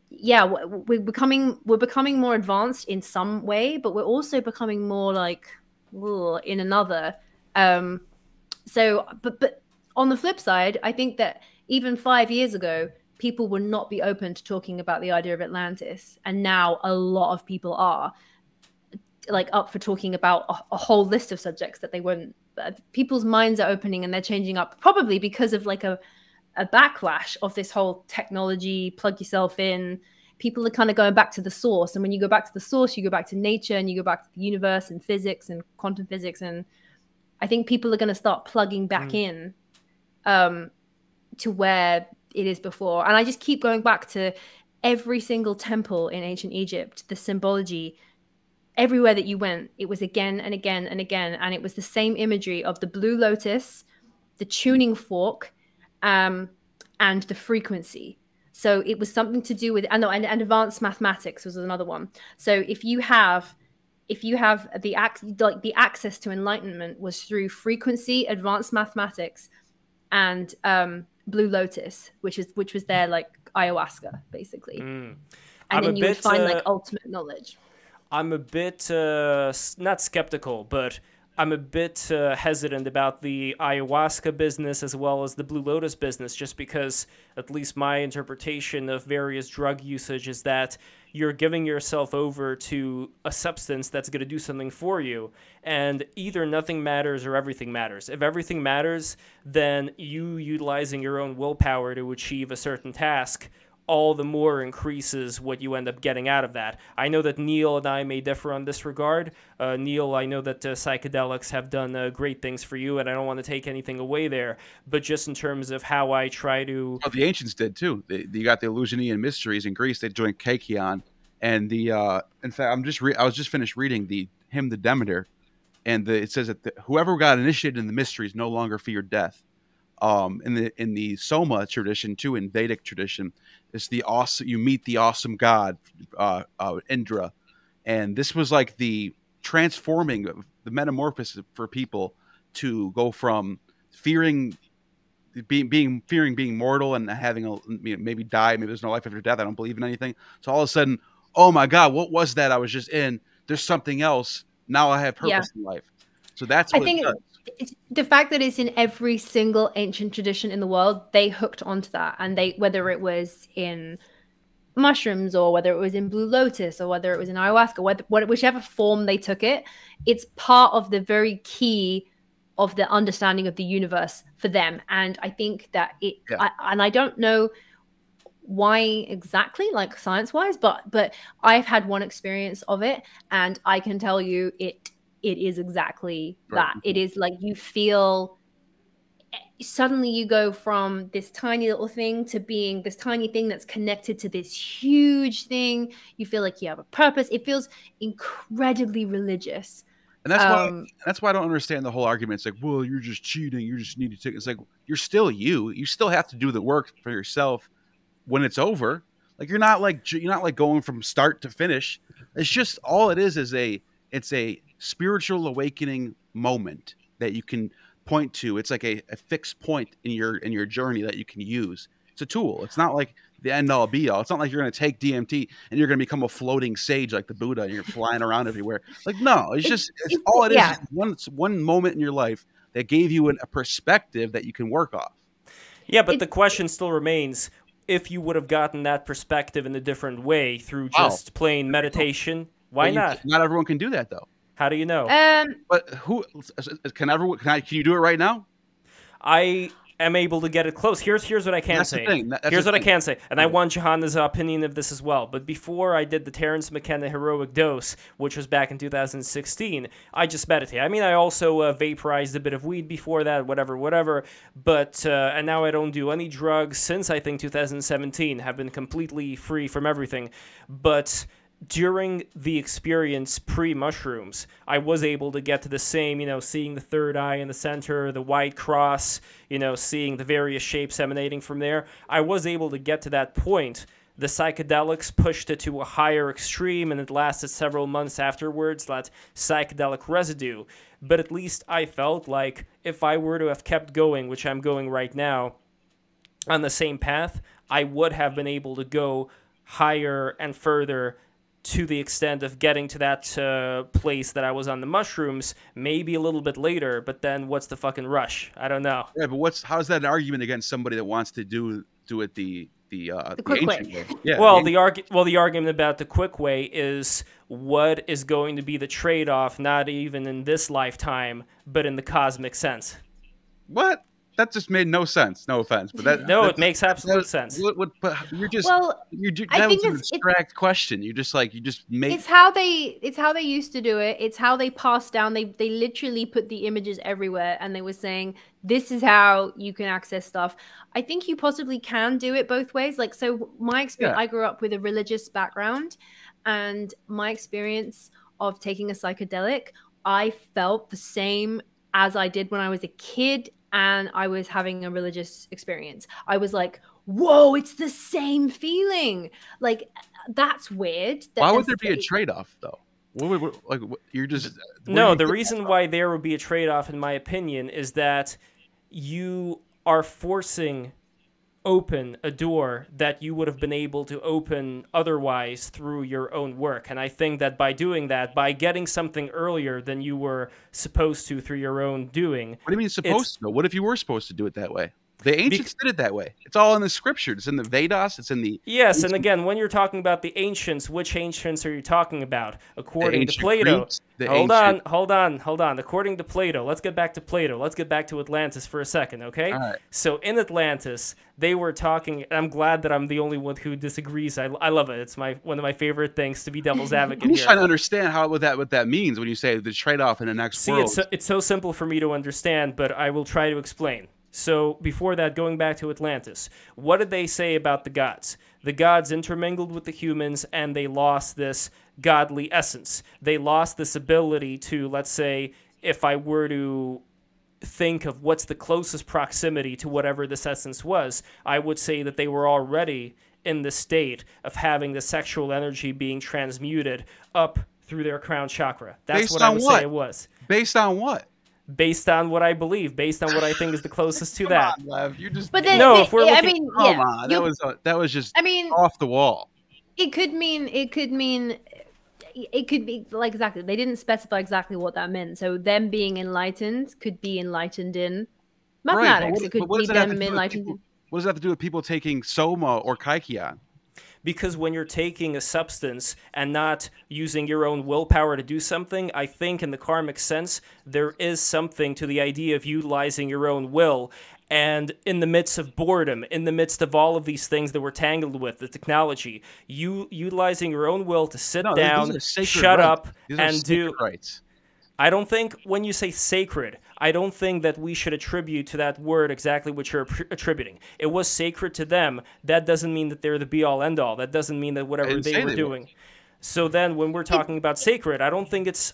yeah, we're becoming more advanced in some way, but we're also becoming more like in another. So but on the flip side, I think that even 5 years ago people would not be open to talking about the idea of Atlantis. And now a lot of people are like up for talking about a whole list of subjects that they wouldn't. People's minds are opening and they're changing up, probably because of like a backlash of this whole technology, plug yourself in. People are kind of going back to the source. And when you go back to the source, you go back to nature and you go back to the universe and physics and quantum physics. And I think people are going to start plugging back in to where it is before. And I just keep going back to every single temple in ancient Egypt, the symbology, everywhere that you went, it was again and again and again. And it was the same imagery of the blue lotus, the tuning fork, and the frequency. So it was something to do with, and advanced mathematics was another one. So if you have the access to enlightenment was through frequency, advanced mathematics, and blue lotus, which was their like ayahuasca basically. And then you would find like ultimate knowledge. I'm a bit not skeptical, but I'm a bit hesitant about the ayahuasca business as well as the Blue Lotus business, just because at least my interpretation of various drug usage is that you're giving yourself over to a substance that's going to do something for you. And either nothing matters or everything matters. If everything matters, then you utilizing your own willpower to achieve a certain task all the more increases what you end up getting out of that. I know that Neil and I may differ on this regard. Neil, I know that psychedelics have done great things for you, and I don't want to take anything away there. But just in terms of how I try to... Oh, the ancients did too. You got the Eleusinian mysteries in Greece. They joined Kaikion. And in fact, I was just finished reading the hymn to Demeter, and it says that whoever got initiated in the mysteries no longer feared death. In the Soma tradition too, in Vedic tradition, it's you meet the awesome god Indra, and this was like the transforming of the metamorphosis for people to go from fearing being mortal and having maybe die, maybe there's no life after death, I don't believe in anything. So all of a sudden, oh my God, what was that I was just in? There's something else. Now I have purpose in life. So that's what it does. It's the fact that it's in every single ancient tradition in the world, they hooked onto that. And whether it was in mushrooms or whether it was in blue lotus or whether it was in ayahuasca, whichever form they took it, it's part of the very key of the understanding of the universe for them. And I think that I don't know why exactly, like science-wise, but I've had one experience of it, and I can tell you it is exactly that. It is like you feel suddenly you go from this tiny little thing to being this tiny thing that's connected to this huge thing. You feel like you have a purpose. It feels incredibly religious. And that's why I don't understand the whole argument. It's like, well, you're just cheating. You just need to take. It's like, you're still you. You still have to do the work for yourself when it's over. Like you're not like going from start to finish. It's just all it is it's a spiritual awakening moment that you can point to. It's like a fixed point in your journey that you can use. It's a tool. It's not like the end all be all. It's not like you're going to take DMT and you're going to become a floating sage like the Buddha and you're flying around everywhere. Like, no, it's all it is. It's one moment in your life that gave you a perspective that you can work off. Yeah, but the question still remains, if you would have gotten that perspective in a different way through just plain meditation, why not? Not everyone can do that though. How do you know? But who can you do it right now? I am able to get it close. Here's what I can say. Here's what I can say. And I want Jahannah's opinion of this as well. But before I did the Terrence McKenna heroic dose, which was back in 2016, I just meditate. I mean, I also vaporized a bit of weed before that, whatever. But, and now I don't do any drugs since, I think, 2017. Have been completely free from everything. But during the experience pre-mushrooms, I was able to get to the same, seeing the third eye in the center, the white cross, seeing the various shapes emanating from there. I was able to get to that point. The psychedelics pushed it to a higher extreme, and it lasted several months afterwards, that psychedelic residue. But at least I felt like if I were to have kept going, which I'm going right now, on the same path, I would have been able to go higher and further, to the extent of getting to that place that I was on the mushrooms, maybe a little bit later, but then what's the fucking rush? I don't know. Yeah, but how's that an argument against somebody that wants to do it the quick way? Yeah. Well, the argument about the quick way is what is going to be the trade-off, not even in this lifetime, but in the cosmic sense. What? That just made no sense. No offense, but it makes absolute sense. But you're just I think was an abstract question. You just make. It's how they used to do it. It's how they passed down. They literally put the images everywhere, and they were saying this is how you can access stuff. I think you possibly can do it both ways. Like, so my experience, I grew up with a religious background, and my experience of taking a psychedelic, I felt the same as I did when I was a kid and I was having a religious experience. I was like, whoa, it's the same feeling. Like, that's weird. Why would there be a trade-off, though? You're just... No, the reason why there would be a trade-off, in my opinion, is that you are forcing open a door that you would have been able to open otherwise through your own work. And I think that by doing that, by getting something earlier than you were supposed to through your own doing... What do you mean supposed to? What if you were supposed to do it that way? The ancients did it that way. It's all in the scriptures. It's in the Vedas. It's in the... Yes, and again, when you're talking about the ancients, which ancients are you talking about? According to Plato... Hold on. According to Plato, let's get back to Plato. Let's get back to Atlantis for a second, okay? All right. So in Atlantis, they were talking... I'm glad that I'm the only one who disagrees. I love it. It's one of my favorite things to be devil's advocate I'm just here. trying to understand what that means when you say the trade-off in the next world. It's so simple for me to understand, but I will try to explain. So before that, going back to Atlantis, what did they say about the gods? The gods intermingled with the humans, and they lost this godly essence. They lost this ability to, let's say, if I were to think of what's the closest proximity to whatever this essence was, I would say that they were already in the state of having the sexual energy being transmuted up through their crown chakra. That's what I would say it was. Based on what? Based on what I believe, based on what I think is the closest to that. Come on, Lev, you just... But then, if we're looking... I mean, come on, that was just off the wall. It could mean it could be like exactly. They didn't specify exactly what that meant. So them being enlightened could be enlightened in mathematics. Right, it could be them enlightened. What does that have to do with people taking soma or kaikion? Because when you're taking a substance and not using your own willpower to do something, I think in the karmic sense, there is something to the idea of utilizing your own will. And in the midst of boredom, in the midst of all of these things that we're tangled with, the technology, you utilizing your own will to sit down, shut up, and do... Rights. I don't think when you say sacred, I don't think that we should attribute to that word exactly what you're attributing. It was sacred to them. That doesn't mean that they're the be-all, end-all. That doesn't mean that whatever they were doing. So then when we're talking about sacred, I don't think it's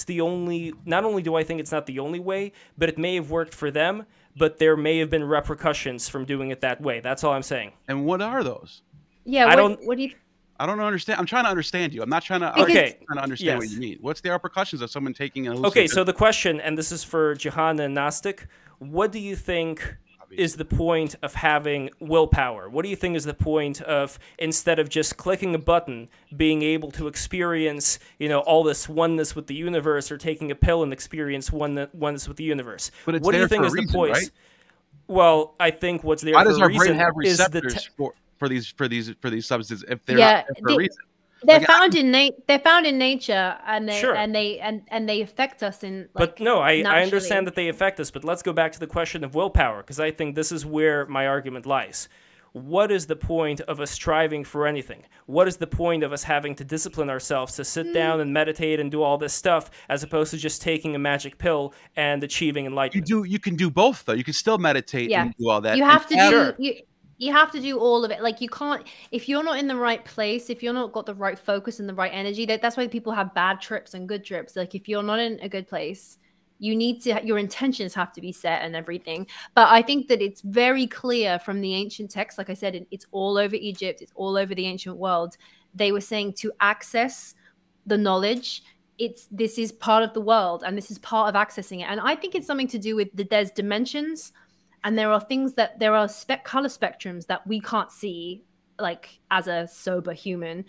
the only... Not only do I think it's not the only way, but it may have worked for them, but there may have been repercussions from doing it that way. That's all I'm saying. And what are those? Yeah, what do you... I don't understand. I'm trying to understand you. I'm not trying to, understand what you mean. What's the repercussions of someone taking an hallucinogen? Okay, so the question, and this is for Jahannah and Gnostic, what do you think is the point of having willpower? What do you think is the point of, instead of just clicking a button, being able to experience, all this oneness with the universe, or taking a pill and experience oneness with the universe? But it's what do you think for is a reason, the point? Right? Well, I think what's there Why for does a our reason brain have is receptors for these substances if they're not there for a reason? They're found in nature, and Sure. they affect us in like. But no, I naturally. understand that they affect us. But let's go back to the question of willpower, because I think this is where my argument lies. What is the point of us striving for anything? What is the point of us having to discipline ourselves to sit down and meditate and do all this stuff, as opposed to just taking a magic pill and achieving enlightenment? You can do both though. You can still meditate and do all that. You have to Sure. you have to do all of it. Like you can't, if you're not in the right place, if you're not got the right focus and the right energy. That's why people have bad trips and good trips. Like if you're not in a good place, you need to, your intentions have to be set and everything. But I think that it's very clear from the ancient texts, like I said, it's all over Egypt, it's all over the ancient world. They were saying to access the knowledge, this is part of the world and this is part of accessing it. And I think it's something to do with there's dimensions, and there are things that there are color spectrums that we can't see, like as a sober human,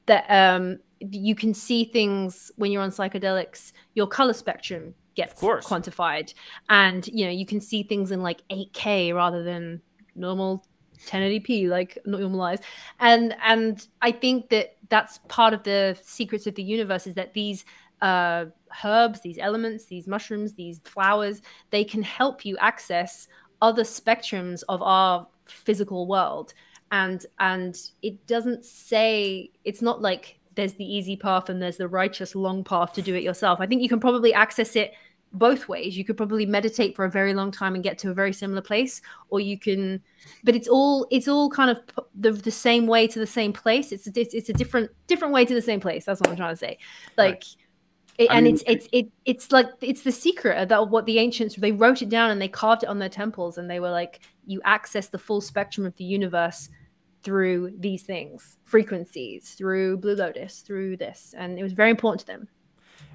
that you can see things when you're on psychedelics, your color spectrum gets quantified, and you can see things in like 8K rather than normal 1080p, like normalized. And I think that that's part of the secrets of the universe, is that these herbs, these elements, these mushrooms, these flowers, they can help you access other spectrums of our physical world. And it doesn't say, it's not like there's the easy path and there's the righteous long path to do it yourself. I think you can probably access it both ways. You could probably meditate for a very long time and get to a very similar place, or you can, but it's all kind of the same way to the same place. It's a different way to the same place. That's what I'm trying to say. Like, right. It's like, it's the secret that what the ancients, they wrote it down and they carved it on their temples, and they were like, you access the full spectrum of the universe through these things, frequencies, through Blue Lotus, through this. And it was very important to them.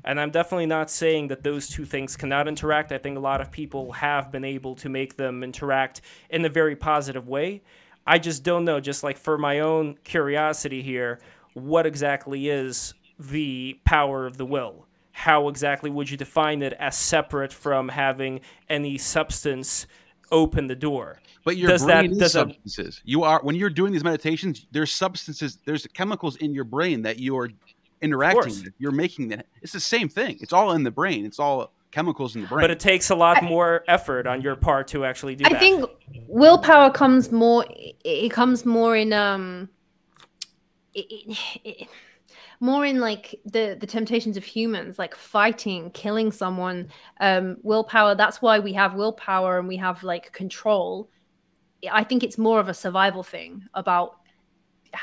And I'm definitely not saying that those two things cannot interact. I think a lot of people have been able to make them interact in a very positive way. I just don't know, just like for my own curiosity here, what exactly is the power of the will? How exactly would you define it as separate from having any substance open the door? But your brain is substances. When you're doing these meditations, there's substances, there's chemicals in your brain that you're interacting with. You're making that. It's the same thing. It's all in the brain. It's all chemicals in the brain. But it takes a lot more effort on your part to actually do that. I think willpower comes more. It comes more in more in like the temptations of humans, like fighting, killing someone. Willpower. That's why we have willpower and we have like control. I think it's more of a survival thing about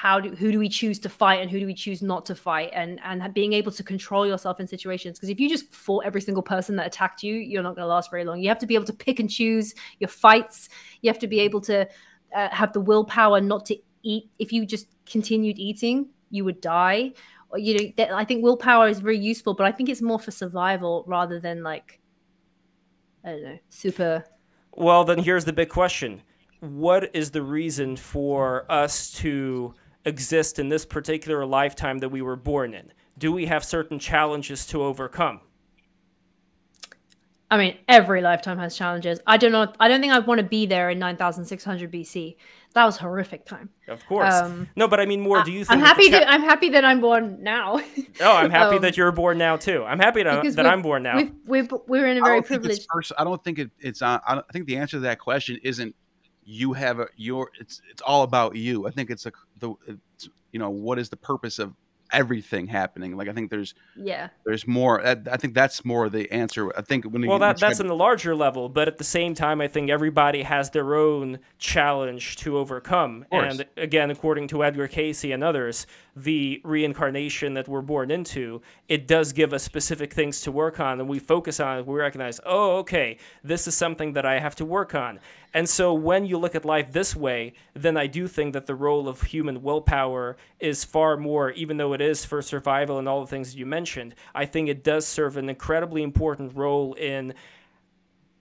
who do we choose to fight and who do we choose not to fight, and being able to control yourself in situations. Because if you just fought every single person that attacked you, you're not going to last very long. You have to be able to pick and choose your fights. You have to be able to have the willpower not to eat. If you just continued eating, you would die. Or, I think willpower is very useful, but I think it's more for survival rather than like, I don't know, super. Well, then here's the big question. What is the reason for us to exist in this particular lifetime that we were born in? Do we have certain challenges to overcome? I mean, every lifetime has challenges. I don't know. I don't think I'd want to be there in 9600 BC. That was a horrific time. Of course. No, but I mean more, do you think... I'm happy that I'm born now. Oh, I'm happy that you're born now, too. I'm happy that I'm born now. We're in a very privileged... I don't think it's... I think the answer to that question isn't you have it's all about you. I think it's what is the purpose of everything happening? Like, I think there's more. I think that's more the answer. I think that's in the larger level, but at the same time, I think everybody has their own challenge to overcome. And again, according to Edgar Casey and others, the reincarnation that we're born into, it does give us specific things to work on, and we focus on it. We recognize, oh, okay, this is something that I have to work on. And so when you look at life this way, then I do think that the role of human willpower is far more, even though it is for survival and all the things that you mentioned, I think it does serve an incredibly important role in,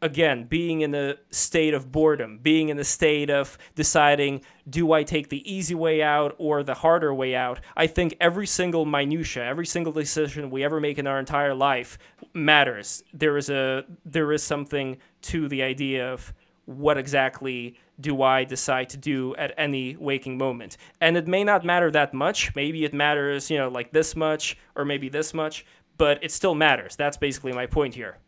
again, being in a state of boredom, being in a state of deciding, do I take the easy way out or the harder way out? I think every single minutia, every single decision we ever make in our entire life matters. There is something to the idea of what exactly do I decide to do at any waking moment. And it may not matter that much. Maybe it matters, like this much or maybe this much, but it still matters. That's basically my point here.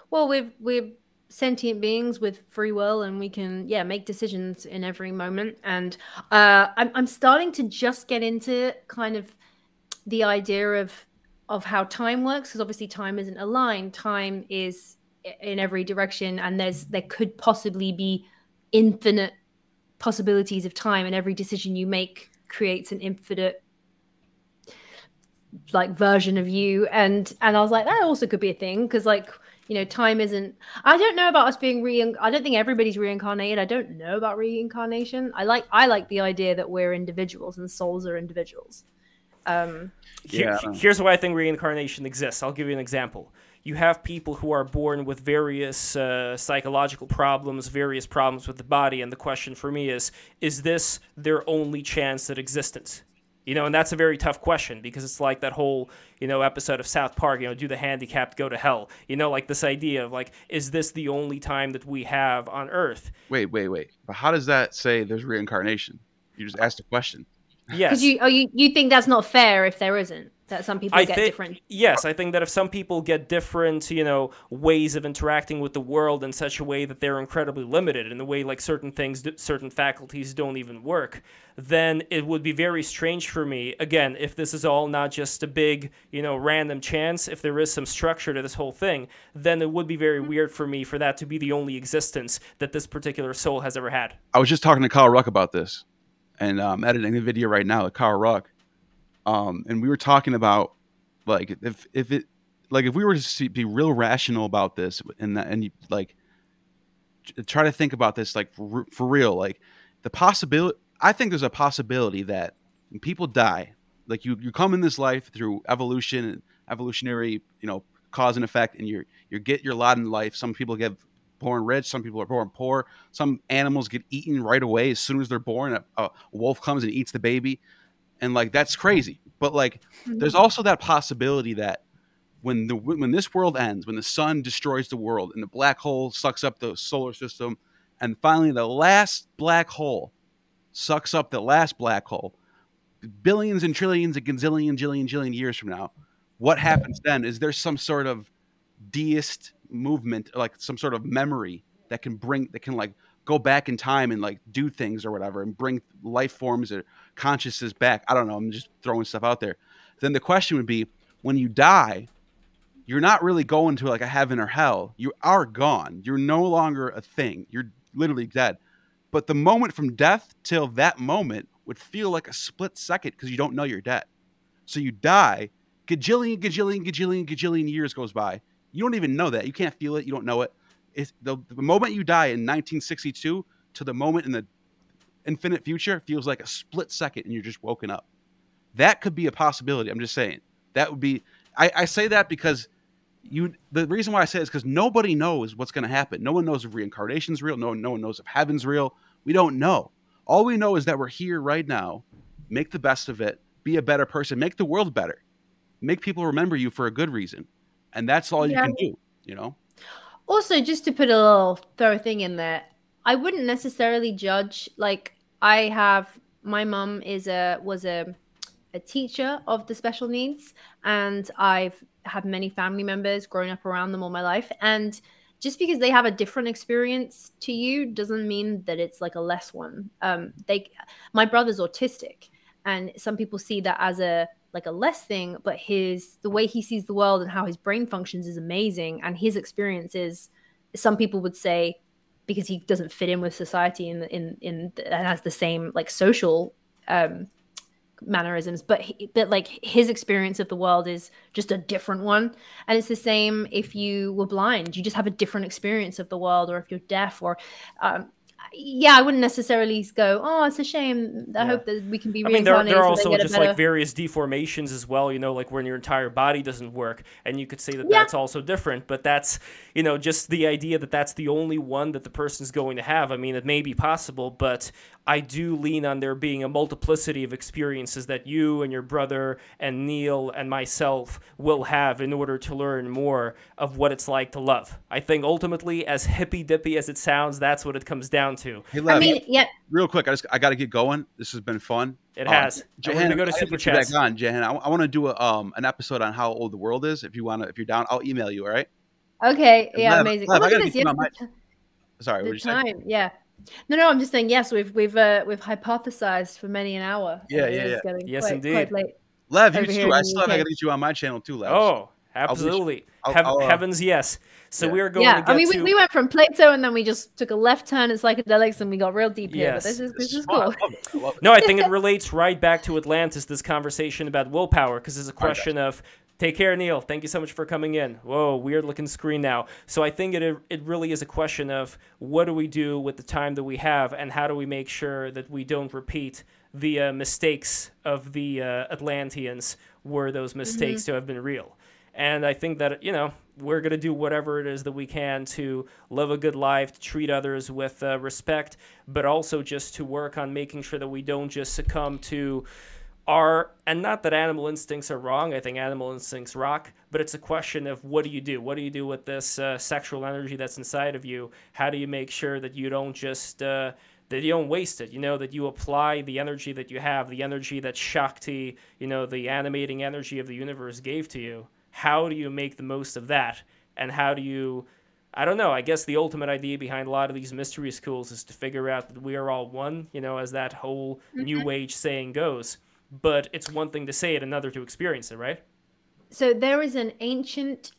Well, we're sentient beings with free will, and we can make decisions in every moment. And I'm starting to just get into kind of the idea of how time works, because obviously time isn't aligned. Time is in every direction, and there could possibly be infinite possibilities of time, and every decision you make creates an infinite like version of you. And I was like, that also could be a thing, because like, time isn't, I don't know about us being I don't think everybody's reincarnated. I don't know about reincarnation. I like the idea that we're individuals and souls are individuals. Here's why I think reincarnation exists. I'll give you an example. You have people who are born with various psychological problems, various problems with the body, and the question for me is this their only chance at existence? And that's a very tough question, because it's like that whole, episode of South Park, do the handicapped go to hell? Like this idea of like, is this the only time that we have on Earth? Wait. But how does that say there's reincarnation? You just asked a question. Yes. Because you think that's not fair if there isn't, that some people get different. Yes, I think that if some people get different, ways of interacting with the world in such a way that they're incredibly limited in the way like certain faculties don't even work, then it would be very strange for me, again, if this is all not just a big, random chance, if there is some structure to this whole thing, then it would be very weird for me for that to be the only existence that this particular soul has ever had. I was just talking to Kyle Ruck about this, and I'm editing the video right now with Kyle Ruck. And we were talking about like if we were to be real rational about this and you, like try to think about this like for real, like the possibility. I think there's a possibility that when people die, like you come in this life through evolution and evolutionary, cause and effect, and you get your lot in life. Some people get born rich, some people are born poor. Some animals get eaten right away as soon as they're born. A wolf comes and eats the baby. And like that's crazy, but like there's also that possibility that when this world ends, when the sun destroys the world and the black hole sucks up the solar system, and finally the last black hole sucks up the last black hole, billions and trillions and jillion years from now, what happens then? Is there some sort of deist movement, like some sort of memory that can like go back in time and like do things or whatever and bring life forms or consciousness back? I don't know. I'm just throwing stuff out there. Then the question would be, when you die, you're not really going to like a heaven or hell. You are gone. You're no longer a thing. You're literally dead. But the moment from death till that moment would feel like a split second because you don't know you're dead. So you die, gajillion years goes by. You don't even know that. You can't feel it. You don't know it. It's the moment you die in 1962 to the moment in the infinite future feels like a split second, and you're just woken up. That could be a possibility. I'm just saying that would be. I say that because the reason why I say it is because nobody knows what's going to happen. No one knows if reincarnation's real. No one knows if heaven's real. We don't know. All we know is that we're here right now. Make the best of it. Be a better person. Make the world better. Make people remember you for a good reason, and that's all you can do. Also, just to put a little throw thing in there, I wouldn't necessarily judge. Like, my mum was a teacher of the special needs, and I've had many family members growing up around them all my life. And just because they have a different experience to you doesn't mean that it's like a less one. My brother's autistic, and some people see that as a less thing, but the way he sees the world and how his brain functions is amazing. And his experiences, some people would say, because he doesn't fit in with society and has the same like social mannerisms, but like his experience of the world is just a different one. And it's the same if you were blind, you just have a different experience of the world, or if you're deaf, or Yeah, I wouldn't necessarily go, oh, it's a shame. I hope that we can be I mean, there reincarnated. are so also they get just a better... like various deformations as well, you know, like when your entire body doesn't work. And you could say that Yeah. that's also different, but that's, you know, just the idea that that's the only one that the person's going to have. I mean, it may be possible, but I do lean on there being a multiplicity of experiences that you and your brother and Neil and myself will have in order to learn more of what it's like to love. I think ultimately, as hippy-dippy as it sounds, that's what it comes down to. Hey, Lev, I mean, yeah. real quick, I got to get going. This has been fun. It has. Jahannah, We're going to go to Super Chats. Back on, Jahannah. I want to do an episode on how old the world is. If you're down, I'll email you. All right. Okay. Yeah. Lev, Amazing. Lev, Look I at gotta this. get you Yeah, on my. Sorry, what the did you say? time. Yeah. No, I'm just saying. Yes, we've hypothesized for many an hour. Yeah, It yeah, is yeah. getting Yes, quite indeed. late. Lev, you over here too. in I the still have UK. to get you on my channel too, Lev. Oh, absolutely. Heavens, yes. So Yeah. we're going to get I mean, to... we went from Plato and then we just took a left turn in psychedelics and we got real deep here. But Yes. this is fun. cool. I love it. I love it. No, I think it relates right back to Atlantis, this conversation about willpower, because it's a question of... Take care, Neil. Thank you so much for coming in. Whoa, weird-looking screen now. So I think it really is a question of what do we do with the time that we have, and how do we make sure that we don't repeat the mistakes of the Atlanteans were those mistakes to have been real. And I think that, you know, we're going to do whatever it is that we can to live a good life, to treat others with respect, but also just to work on making sure that we don't just succumb to and not that animal instincts are wrong, I think animal instincts rock, but it's a question of what do you do? What do you do with this sexual energy that's inside of you? How do you make sure that you don't just, that you don't waste it, you know, that you apply the energy that you have, the energy that Shakti, you know, the animating energy of the universe gave to you? How do you make the most of that? And how do you, I don't know, I guess the ultimate idea behind a lot of these mystery schools is to figure out that we are all one, you know, as that whole New Age saying goes. But it's one thing to say it, another to experience it, right? So there is an ancient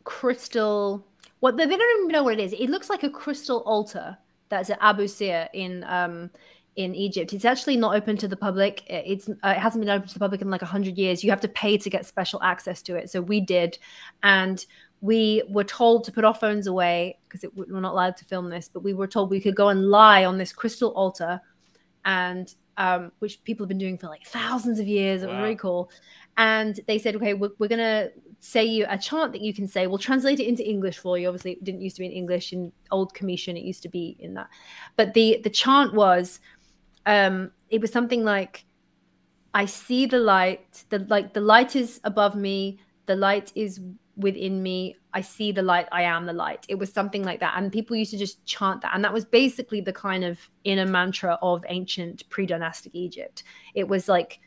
crystal. They don't even know what it is. It looks like a crystal altar that's at Abu Sir in Egypt. It's actually not open to the public. It hasn't been open to the public in like 100 years. You have to pay to get special access to it. So we did, and we were told to put our phones away because we're not allowed to film this. But we were told we could go and lie on this crystal altar, and which people have been doing for like thousands of years. It was really cool. And they said, okay, we're going to say you a chant that you can say. We'll translate it into English for you. Obviously, it didn't used to be in English. In Old Commission, it used to be in that. But the chant was, it was something like, I see the light. The light is above me. The light is within me. I see the light. I am the light. It was something like that. And people used to just chant that. And that was basically the kind of inner mantra of ancient pre-dynastic Egypt. It was like,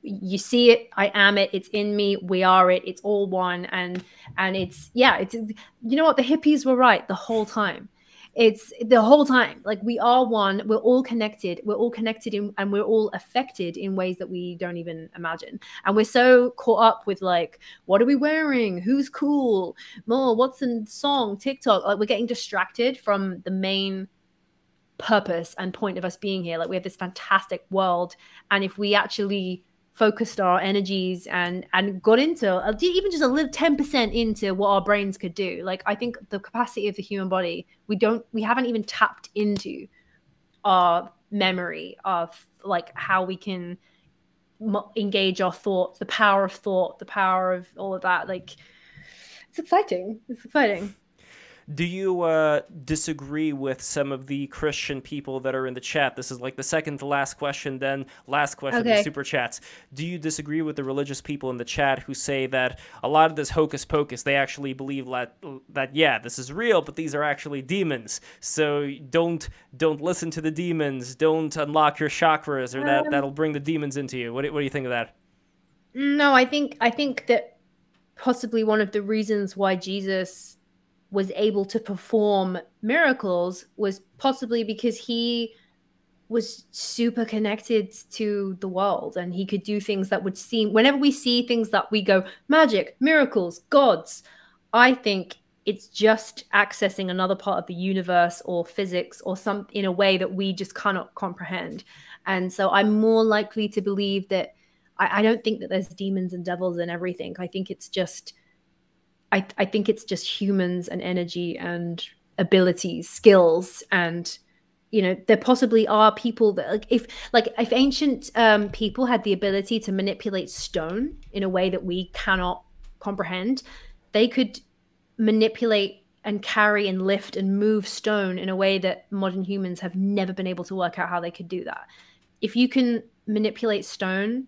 you see it, I am it, it's in me, we are it, it's all one. And it's, it's, you know what, the hippies were right the whole time. It's the whole time, like we are one, we're all connected and we're all affected in ways that we don't even imagine. And we're so caught up with like, what are we wearing? Who's cool? More, what's in song, TikTok? Like we're getting distracted from the main purpose and point of us being here. Like we have this fantastic world. And if we actually focused our energies and got into even just a little 10% into what our brains could do. Like I think the capacity of the human body, we haven't even tapped into our memory of like how we can engage our thoughts, the power of thought, the power of all of that. Like it's exciting. Do you disagree with some of the Christian people that are in the chat? This is like the second to last question, then last question of the Super Chats. Do you disagree with the religious people in the chat who say that a lot of this hocus pocus, they actually believe that yeah, this is real, but these are actually demons. So don't listen to the demons. Don't unlock your chakras, or that'll bring the demons into you. What do you think of that? No, I think that possibly one of the reasons why Jesus was able to perform miracles was possibly because he was super connected to the world, and he could do things that would seem, whenever we see things that we go, magic, miracles, gods, I think it's just accessing another part of the universe or physics or some in a way that we just cannot comprehend. And so I'm more likely to believe that I don't think that there's demons and devils and everything. I think it's just I think it's just humans and energy and abilities, skills, and there possibly are people that if ancient people had the ability to manipulate stone in a way that we cannot comprehend, they could manipulate and carry and lift and move stone in a way that modern humans have never been able to work out how they could do that. If you can manipulate stone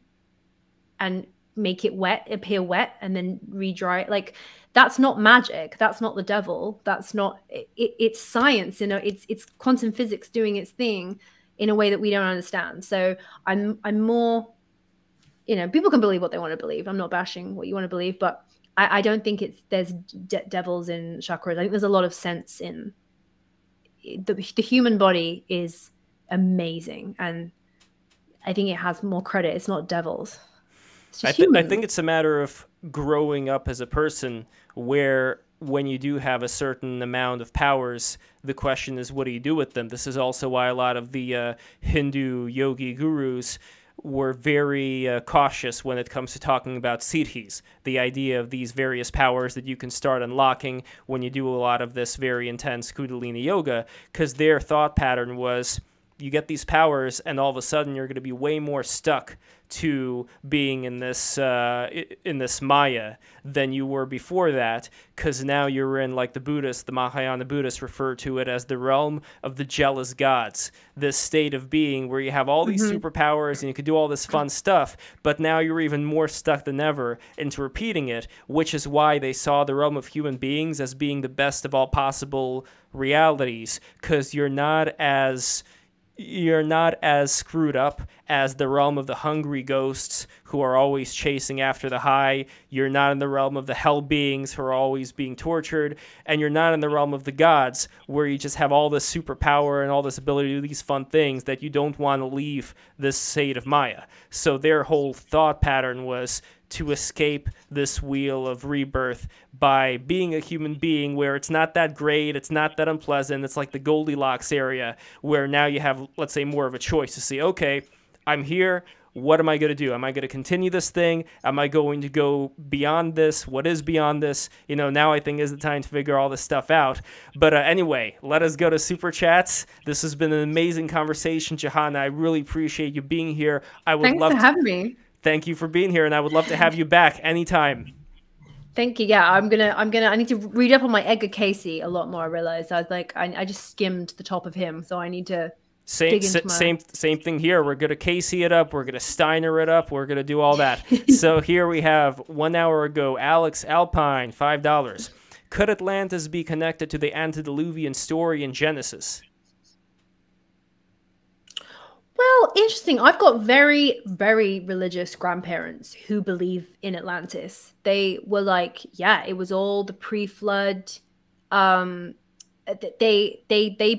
and make it appear wet and then re-dry it, that's not magic. That's not the devil. That's not it's science. It's quantum physics doing its thing in a way that we don't understand. So I'm more, people can believe what they want to believe. I'm not bashing what you want to believe, but I don't think there's devils in chakras. I think there's a lot of sense in the human body is amazing, and I think it has more credit. It's not devils. I think it's a matter of growing up as a person, where when you do have a certain amount of powers, the question is, what do you do with them? This is also why a lot of the Hindu yogi gurus were very cautious when it comes to talking about siddhis, the idea of these various powers that you can start unlocking when you do a lot of this very intense Kundalini yoga, because their thought pattern was, you get these powers and all of a sudden you're going to be way more stuck to being in this Maya than you were before that, because now you're in, like the Mahayana Buddhists refer to it as the realm of the jealous gods, this state of being where you have all these superpowers and you can do all this fun stuff, but now you're even more stuck than ever into repeating it, which is why they saw the realm of human beings as being the best of all possible realities, because you're not as screwed up as the realm of the hungry ghosts who are always chasing after the high. You're not in the realm of the hell beings who are always being tortured. And you're not in the realm of the gods where you just have all this superpower and all this ability to do these fun things that you don't want to leave this state of Maya. So their whole thought pattern was to escape this wheel of rebirth by being a human being where it's not that great, it's not that unpleasant, it's like the Goldilocks area where now you have, let's say, more of a choice to see, okay, I'm here, what am I going to do? Am I going to continue this thing? Am I going to go beyond this? What is beyond this? Now I think is the time to figure all this stuff out. But anyway, let us go to Super Chats. This has been an amazing conversation, Jahannah. I really appreciate you being here. Thanks for having me. Thank you for being here, and I would love to have you back anytime. Thank you. Yeah, I need to read up on my Edgar Casey a lot more. I realized I just skimmed the top of him, so I need to same thing here. We're gonna Casey it up. We're gonna Steiner it up. We're gonna do all that. So here we have 1 hour ago, Alex Alpine, $5. Could Atlantis be connected to the antediluvian story in Genesis? Well, interesting. I've got very, very religious grandparents who believe in Atlantis. They were like, yeah, it was all the pre-flood. They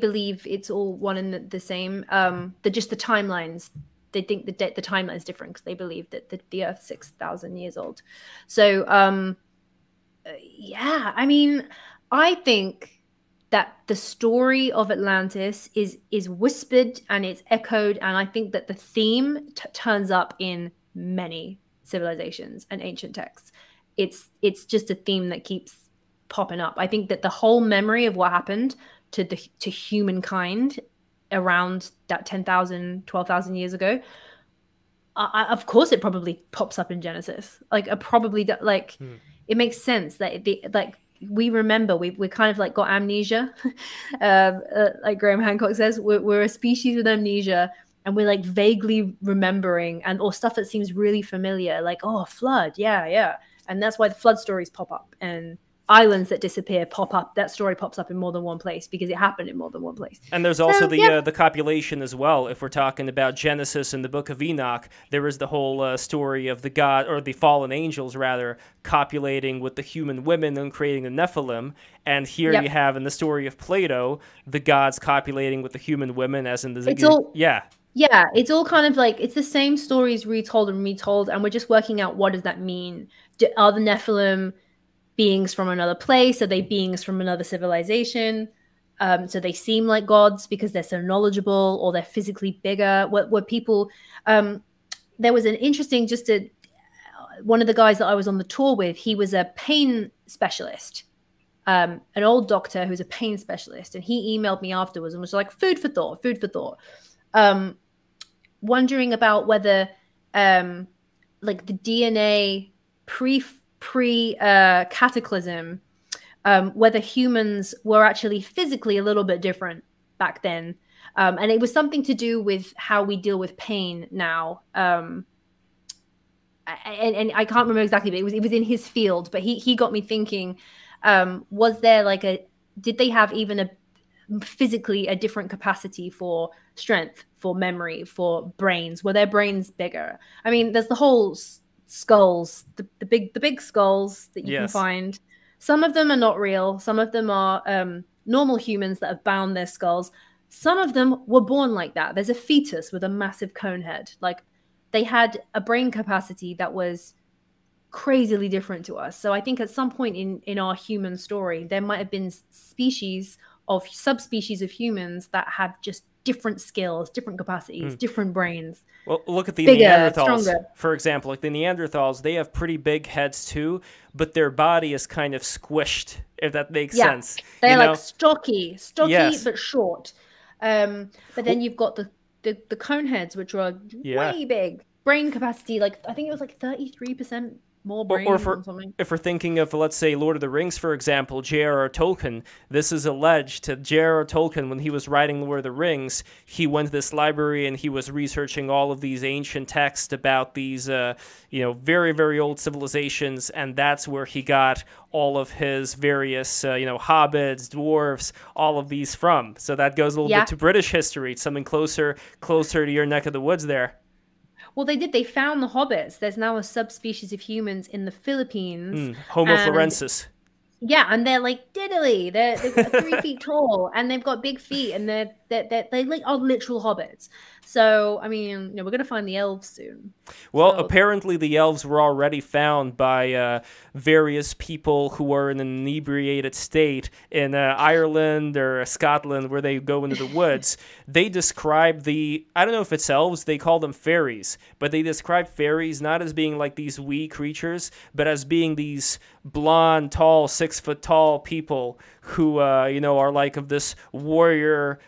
believe it's all one and the same. Just the timelines. They think the timeline is different because they believe that the Earth's 6,000 years old. So, yeah, I mean, I think that the story of Atlantis is whispered and it's echoed, and I think that the theme turns up in many civilizations and ancient texts. It's just a theme that keeps popping up. I think that the whole memory of what happened to humankind around that 10,000, 12,000 years ago, of course it probably pops up in Genesis. It makes sense that we remember, we kind of got amnesia. Like Graham Hancock says, we're a species with amnesia, and we're vaguely remembering or stuff that seems really familiar, a flood. Yeah. And that's why the flood stories pop up, and islands that disappear pop up. That story pops up in more than one place because it happened in more than one place. And there's also the copulation as well. If we're talking about Genesis and the Book of Enoch, there is the whole story of the god, or the fallen angels rather, copulating with the human women and creating the Nephilim. And here you have in the story of Plato, the gods copulating with the human women, as in the Yeah, it's all kind of it's the same stories retold, and we're just working out, what does that mean? Are the Nephilim beings from another place? Are they beings from another civilization? So they seem like gods because they're so knowledgeable, or they're physically bigger. What people, there was an interesting, one of the guys that I was on the tour with, he was a pain specialist. an old doctor who's a pain specialist, and he emailed me afterwards and was like, food for thought. Wondering about whether like the DNA pre cataclysm, whether humans were actually physically a little bit different back then. And it was something to do with how we deal with pain now. And I can't remember exactly, but it was in his field. But he got me thinking, was there like did they have even physically a different capacity for strength, for memory, for brains? Were their brains bigger? I mean, there's the whole skulls, the big skulls that you can find. Some of them are not real. Some of them are normal humans that have bound their skulls. Some of them were born like that. There's a fetus with a massive cone head. Like, they had a brain capacity that was crazily different to us. So I think at some point in our human story, there might have been subspecies of humans that had just different skills, different capacities, different brains. Well, look at the bigger, Neanderthals, stronger. For example. Like the Neanderthals, they have pretty big heads too, but their body is kind of squished, if that makes sense. They're like stocky, but short. But then you've got the cone heads, which are way big. Brain capacity, like I think it was like 33% more brain or something. If we're thinking of, let's say, Lord of the Rings, for example, J.R.R. Tolkien, this is alleged that J.R.R. Tolkien, when he was writing Lord of the Rings, he went to this library and he was researching all of these ancient texts about these, very, very old civilizations, and that's where he got all of his various, hobbits, dwarves, all of these from. So that goes a little bit to British history. It's something closer to your neck of the woods there. Well, they found the hobbits. There's now a subspecies of humans in the Philippines. Homo florensis. Yeah, and they're like diddly. They're 3 feet tall, and they've got big feet, and they like are literal hobbits. So, I mean, we're gonna find the elves soon. Well, apparently the elves were already found by various people who are in an inebriated state in Ireland or Scotland, where they go into the woods. They describe I don't know if it's elves, they call them fairies, but they describe fairies not as being like these wee creatures, but as being these blonde, tall, 6 foot tall people who, are like of this warrior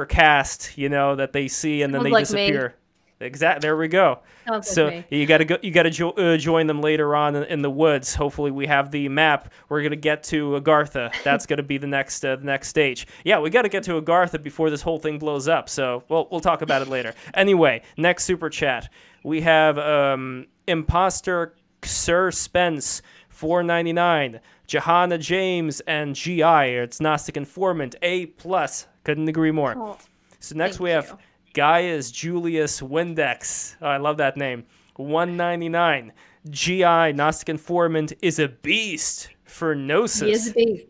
caste, that they see and then they disappear. Exactly. There we go. So you got to join them later on in the woods. Hopefully, we have the map. We're gonna get to Agartha. That's gonna be the next stage. Yeah, we got to get to Agartha before this whole thing blows up. So we'll talk about it later. Anyway, next super chat we have Imposter Sir Spence $4.99, Jahannah James, and GI. It's Gnostic Informant A+. Couldn't agree more. Oh, so next we have Gaius Julius Windex. Oh, I love that name. $1.99. GI Gnostic Informant is a beast for Gnosis. He is a beast.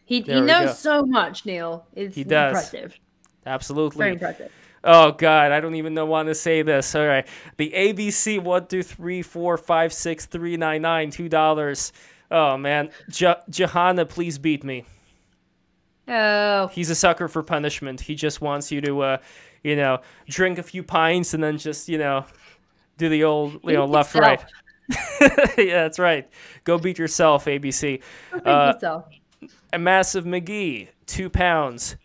He knows so much, Neil. It's impressive. Absolutely. Very impressive. Oh, God, I don't even want to say this. All right. The ABC 1, 2, 3, 4, 5, 6, 3, 9, 9, $2. Oh, man. Jahannah, please beat me. Oh. He's a sucker for punishment. He just wants you to, drink a few pints and then just, do the old, left, right. Yeah, that's right. Go beat yourself, ABC. Go beat yourself. A Massive McGee, £2.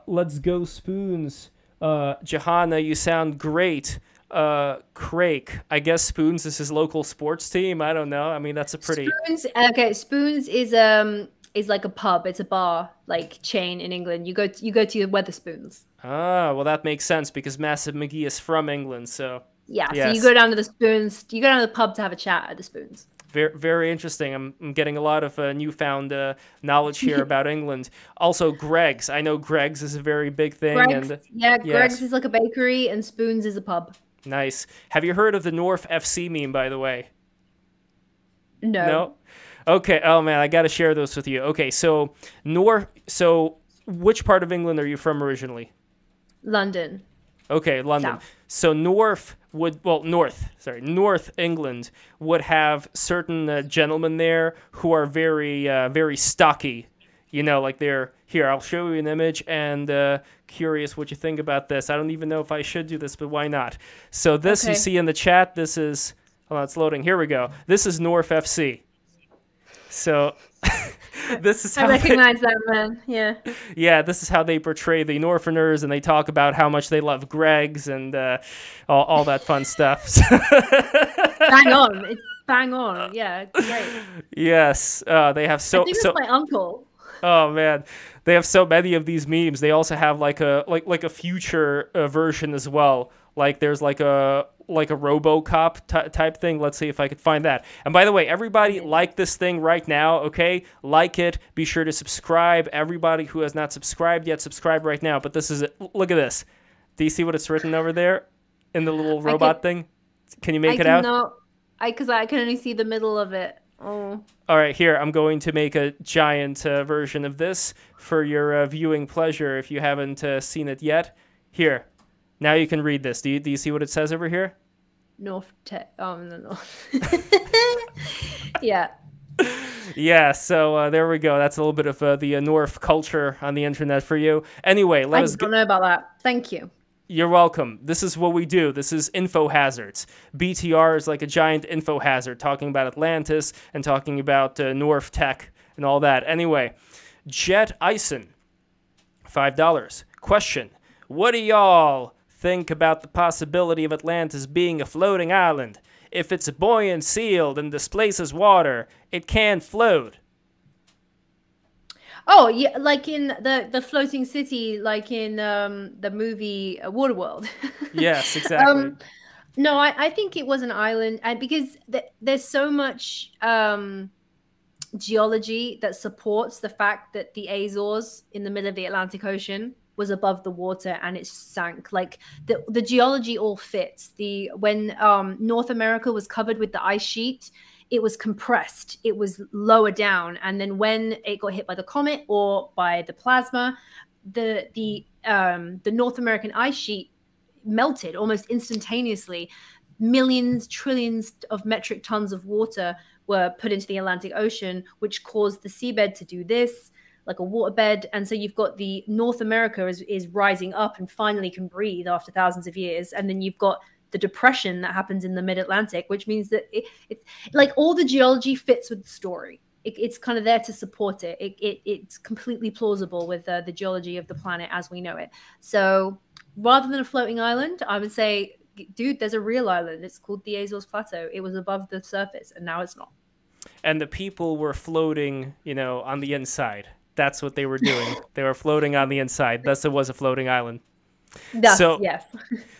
Let's go Spoons. Jahannah, you sound great. Craig, I guess Spoons is his local sports team. I don't know. I mean, that's a pretty... Spoons, okay, Spoons is like a pub. It's a bar like chain in England. You go to your Wetherspoons. Ah, well, that makes sense because Massive McGee is from England, so... Yeah, yes. So you go down to the Spoons. You go down to the pub to have a chat at the Spoons. Very, very interesting. I'm getting a lot of newfound knowledge here about England. Also, Greg's. I know Greg's is a very big thing. Greg's is like a bakery, and Spoons is a pub. Nice. Have you heard of the North FC meme, by the way? No. Okay. Oh man, I got to share those with you. Okay, so which part of England are you from originally? London. Okay, London. South. So North England would have certain gentlemen there who are very, very stocky. Like they're here. I'll show you an image and curious what you think about this. I don't even know if I should do this, but why not? So this you see in the chat. This is, hold on, it's loading. Here we go. This is North FC. So This is I how recognize that man. Yeah. yeah, this is how they portray the Northerners, and they talk about how much they love Gregs and all that fun stuff. Bang on. It's bang on. Yeah, great. Yes, they have I think it's my uncle. Oh man, they have so many of these memes. They also have like a future version as well. Like there's like a RoboCop type thing. Let's see if I could find that. And by the way, everybody like this thing right now, okay? Like it. Be sure to subscribe. Everybody who has not subscribed yet, subscribe right now. But this is it. Look at this. Do you see what it's written over there in the little robot thing? Can you make it out? No, because I can only see the middle of it. Oh. All right, here, I'm going to make a giant version of this for your viewing pleasure if you haven't seen it yet. Here, now you can read this. Do you see what it says over here? No. Yeah. Yeah, so there we go. That's a little bit of the North culture on the internet for you. Anyway, I don't know about that. Thank you. You're welcome. This is what we do. This is info hazards. BTR is like a giant info hazard, talking about Atlantis and talking about North tech and all that. Anyway, Jet Ison, $5. Question: what do y'all think about the possibility of Atlantis being a floating island? If it's buoyant, sealed, and displaces water, it can float. Oh, yeah, like in the floating city, like in the movie Waterworld. Yes, exactly. No, I think it was an island, and because there's so much geology that supports the fact that the Azores in the middle of the Atlantic Ocean was above the water and it sank. Like the geology all fits. When North America was covered with the ice sheet, it was compressed, it was lower down, and then when it got hit by the comet or by the plasma, the North American ice sheet melted almost instantaneously. Millions, trillions of metric tons of water were put into the Atlantic Ocean, which caused the seabed to do this, like a waterbed. And so you've got the North America is rising up and finally can breathe after thousands of years, and then you've got the depression that happens in the mid-Atlantic, which means that it's like all the geology fits with the story. It's kind of there to support it. It's completely plausible with the geology of the planet as we know it. So rather than a floating island, I would say, dude, there's a real island. It's called the Azores Plateau. It was above the surface, and now it's not. And the people were floating, on the inside. That's what they were doing. They were floating on the inside. Thus, it was a floating island. Yes.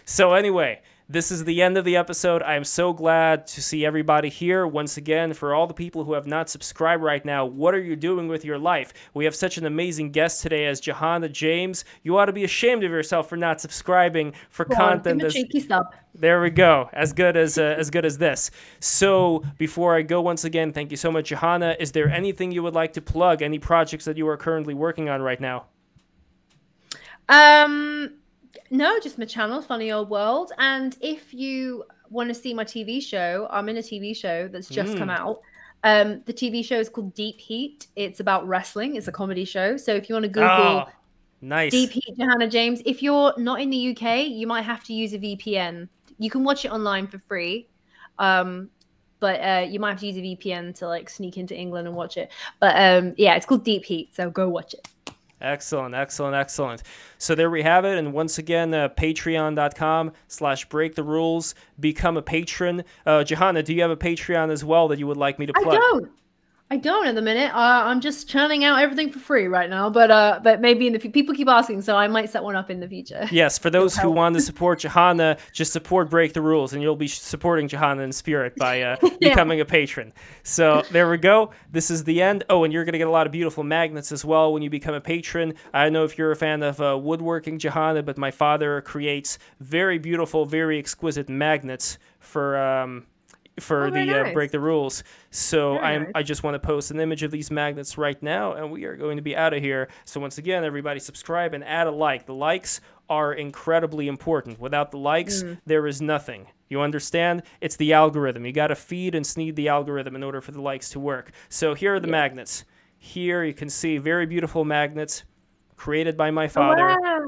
So anyway, this is the end of the episode. I am so glad to see everybody here. Once again, for all the people who have not subscribed right now, what are you doing with your life? We have such an amazing guest today as Jahannah James. You ought to be ashamed of yourself for not subscribing for content. Give a cheeky sub. There we go. As good as this. So before I go, once again, thank you so much, Jahannah. Is there anything you would like to plug? Any projects that you are currently working on right now? No, just my channel, Funny Old World. And if you want to see my TV show, I'm in a TV show that's just come out. The TV show is called Deep Heat. It's about wrestling. It's a comedy show. So if you want to Google nice. Deep Heat Jahannah James, if you're not in the UK, you might have to use a VPN. You can watch it online for free. But you might have to use a VPN to like sneak into England and watch it. But yeah, it's called Deep Heat. So go watch it. Excellent. So there we have it. And once again, patreon.com/breaktherules. Become a patron. Jahannah, do you have a Patreon as well that you would like me to plug? I don't at the minute. I'm just churning out everything for free right now. But maybe in the future, people keep asking, so I might set one up in the future. Yes, for those who want to support Jahannah, just support Break the Rules, and you'll be supporting Jahannah in spirit by becoming a patron. So there we go. This is the end. Oh, and you're going to get a lot of beautiful magnets as well when you become a patron. I don't know if you're a fan of woodworking, Jahannah, but my father creates very beautiful, very exquisite magnets for nice. Break the Rules. So I just want to post an image of these magnets right now, and we are going to be out of here. So once again, everybody subscribe and add a like. The likes are incredibly important. Without the likes, there is nothing. You understand? It's the algorithm. You got to feed and sneed the algorithm in order for the likes to work. So here are the magnets. Here you can see very beautiful magnets created by my father. Oh, wow.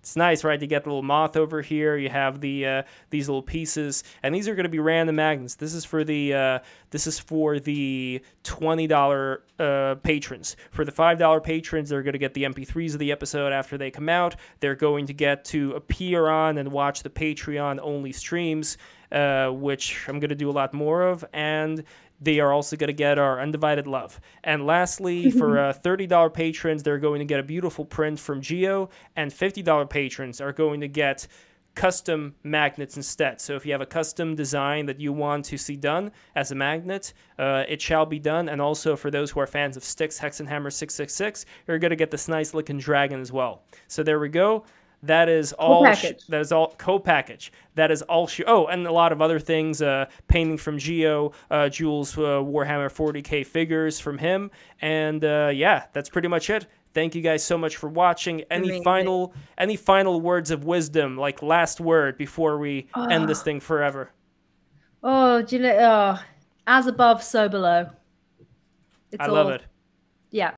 It's nice, right? You get the little moth over here. You have the these little pieces, and these are going to be random magnets. This is for the $20 patrons. For the $5 patrons, they're going to get the MP3s of the episode after they come out. They're going to get to appear on and watch the Patreon only streams, which I'm going to do a lot more of, and they are also going to get our undivided love. And lastly, for $30 patrons, they're going to get a beautiful print from Geo, and $50 patrons are going to get custom magnets instead. So if you have a custom design that you want to see done as a magnet, it shall be done. And also for those who are fans of Styx, Hexenhammer 666, you're going to get this nice looking dragon as well. So there we go. That is all. That is all co-package. That is all. Oh, and a lot of other things. Painting from Geo, Jules Warhammer 40K figures from him, and yeah, that's pretty much it. Thank you guys so much for watching. Any final words of wisdom, like last word before we end this thing forever? Do you know? As above, so below. I love it. Yeah.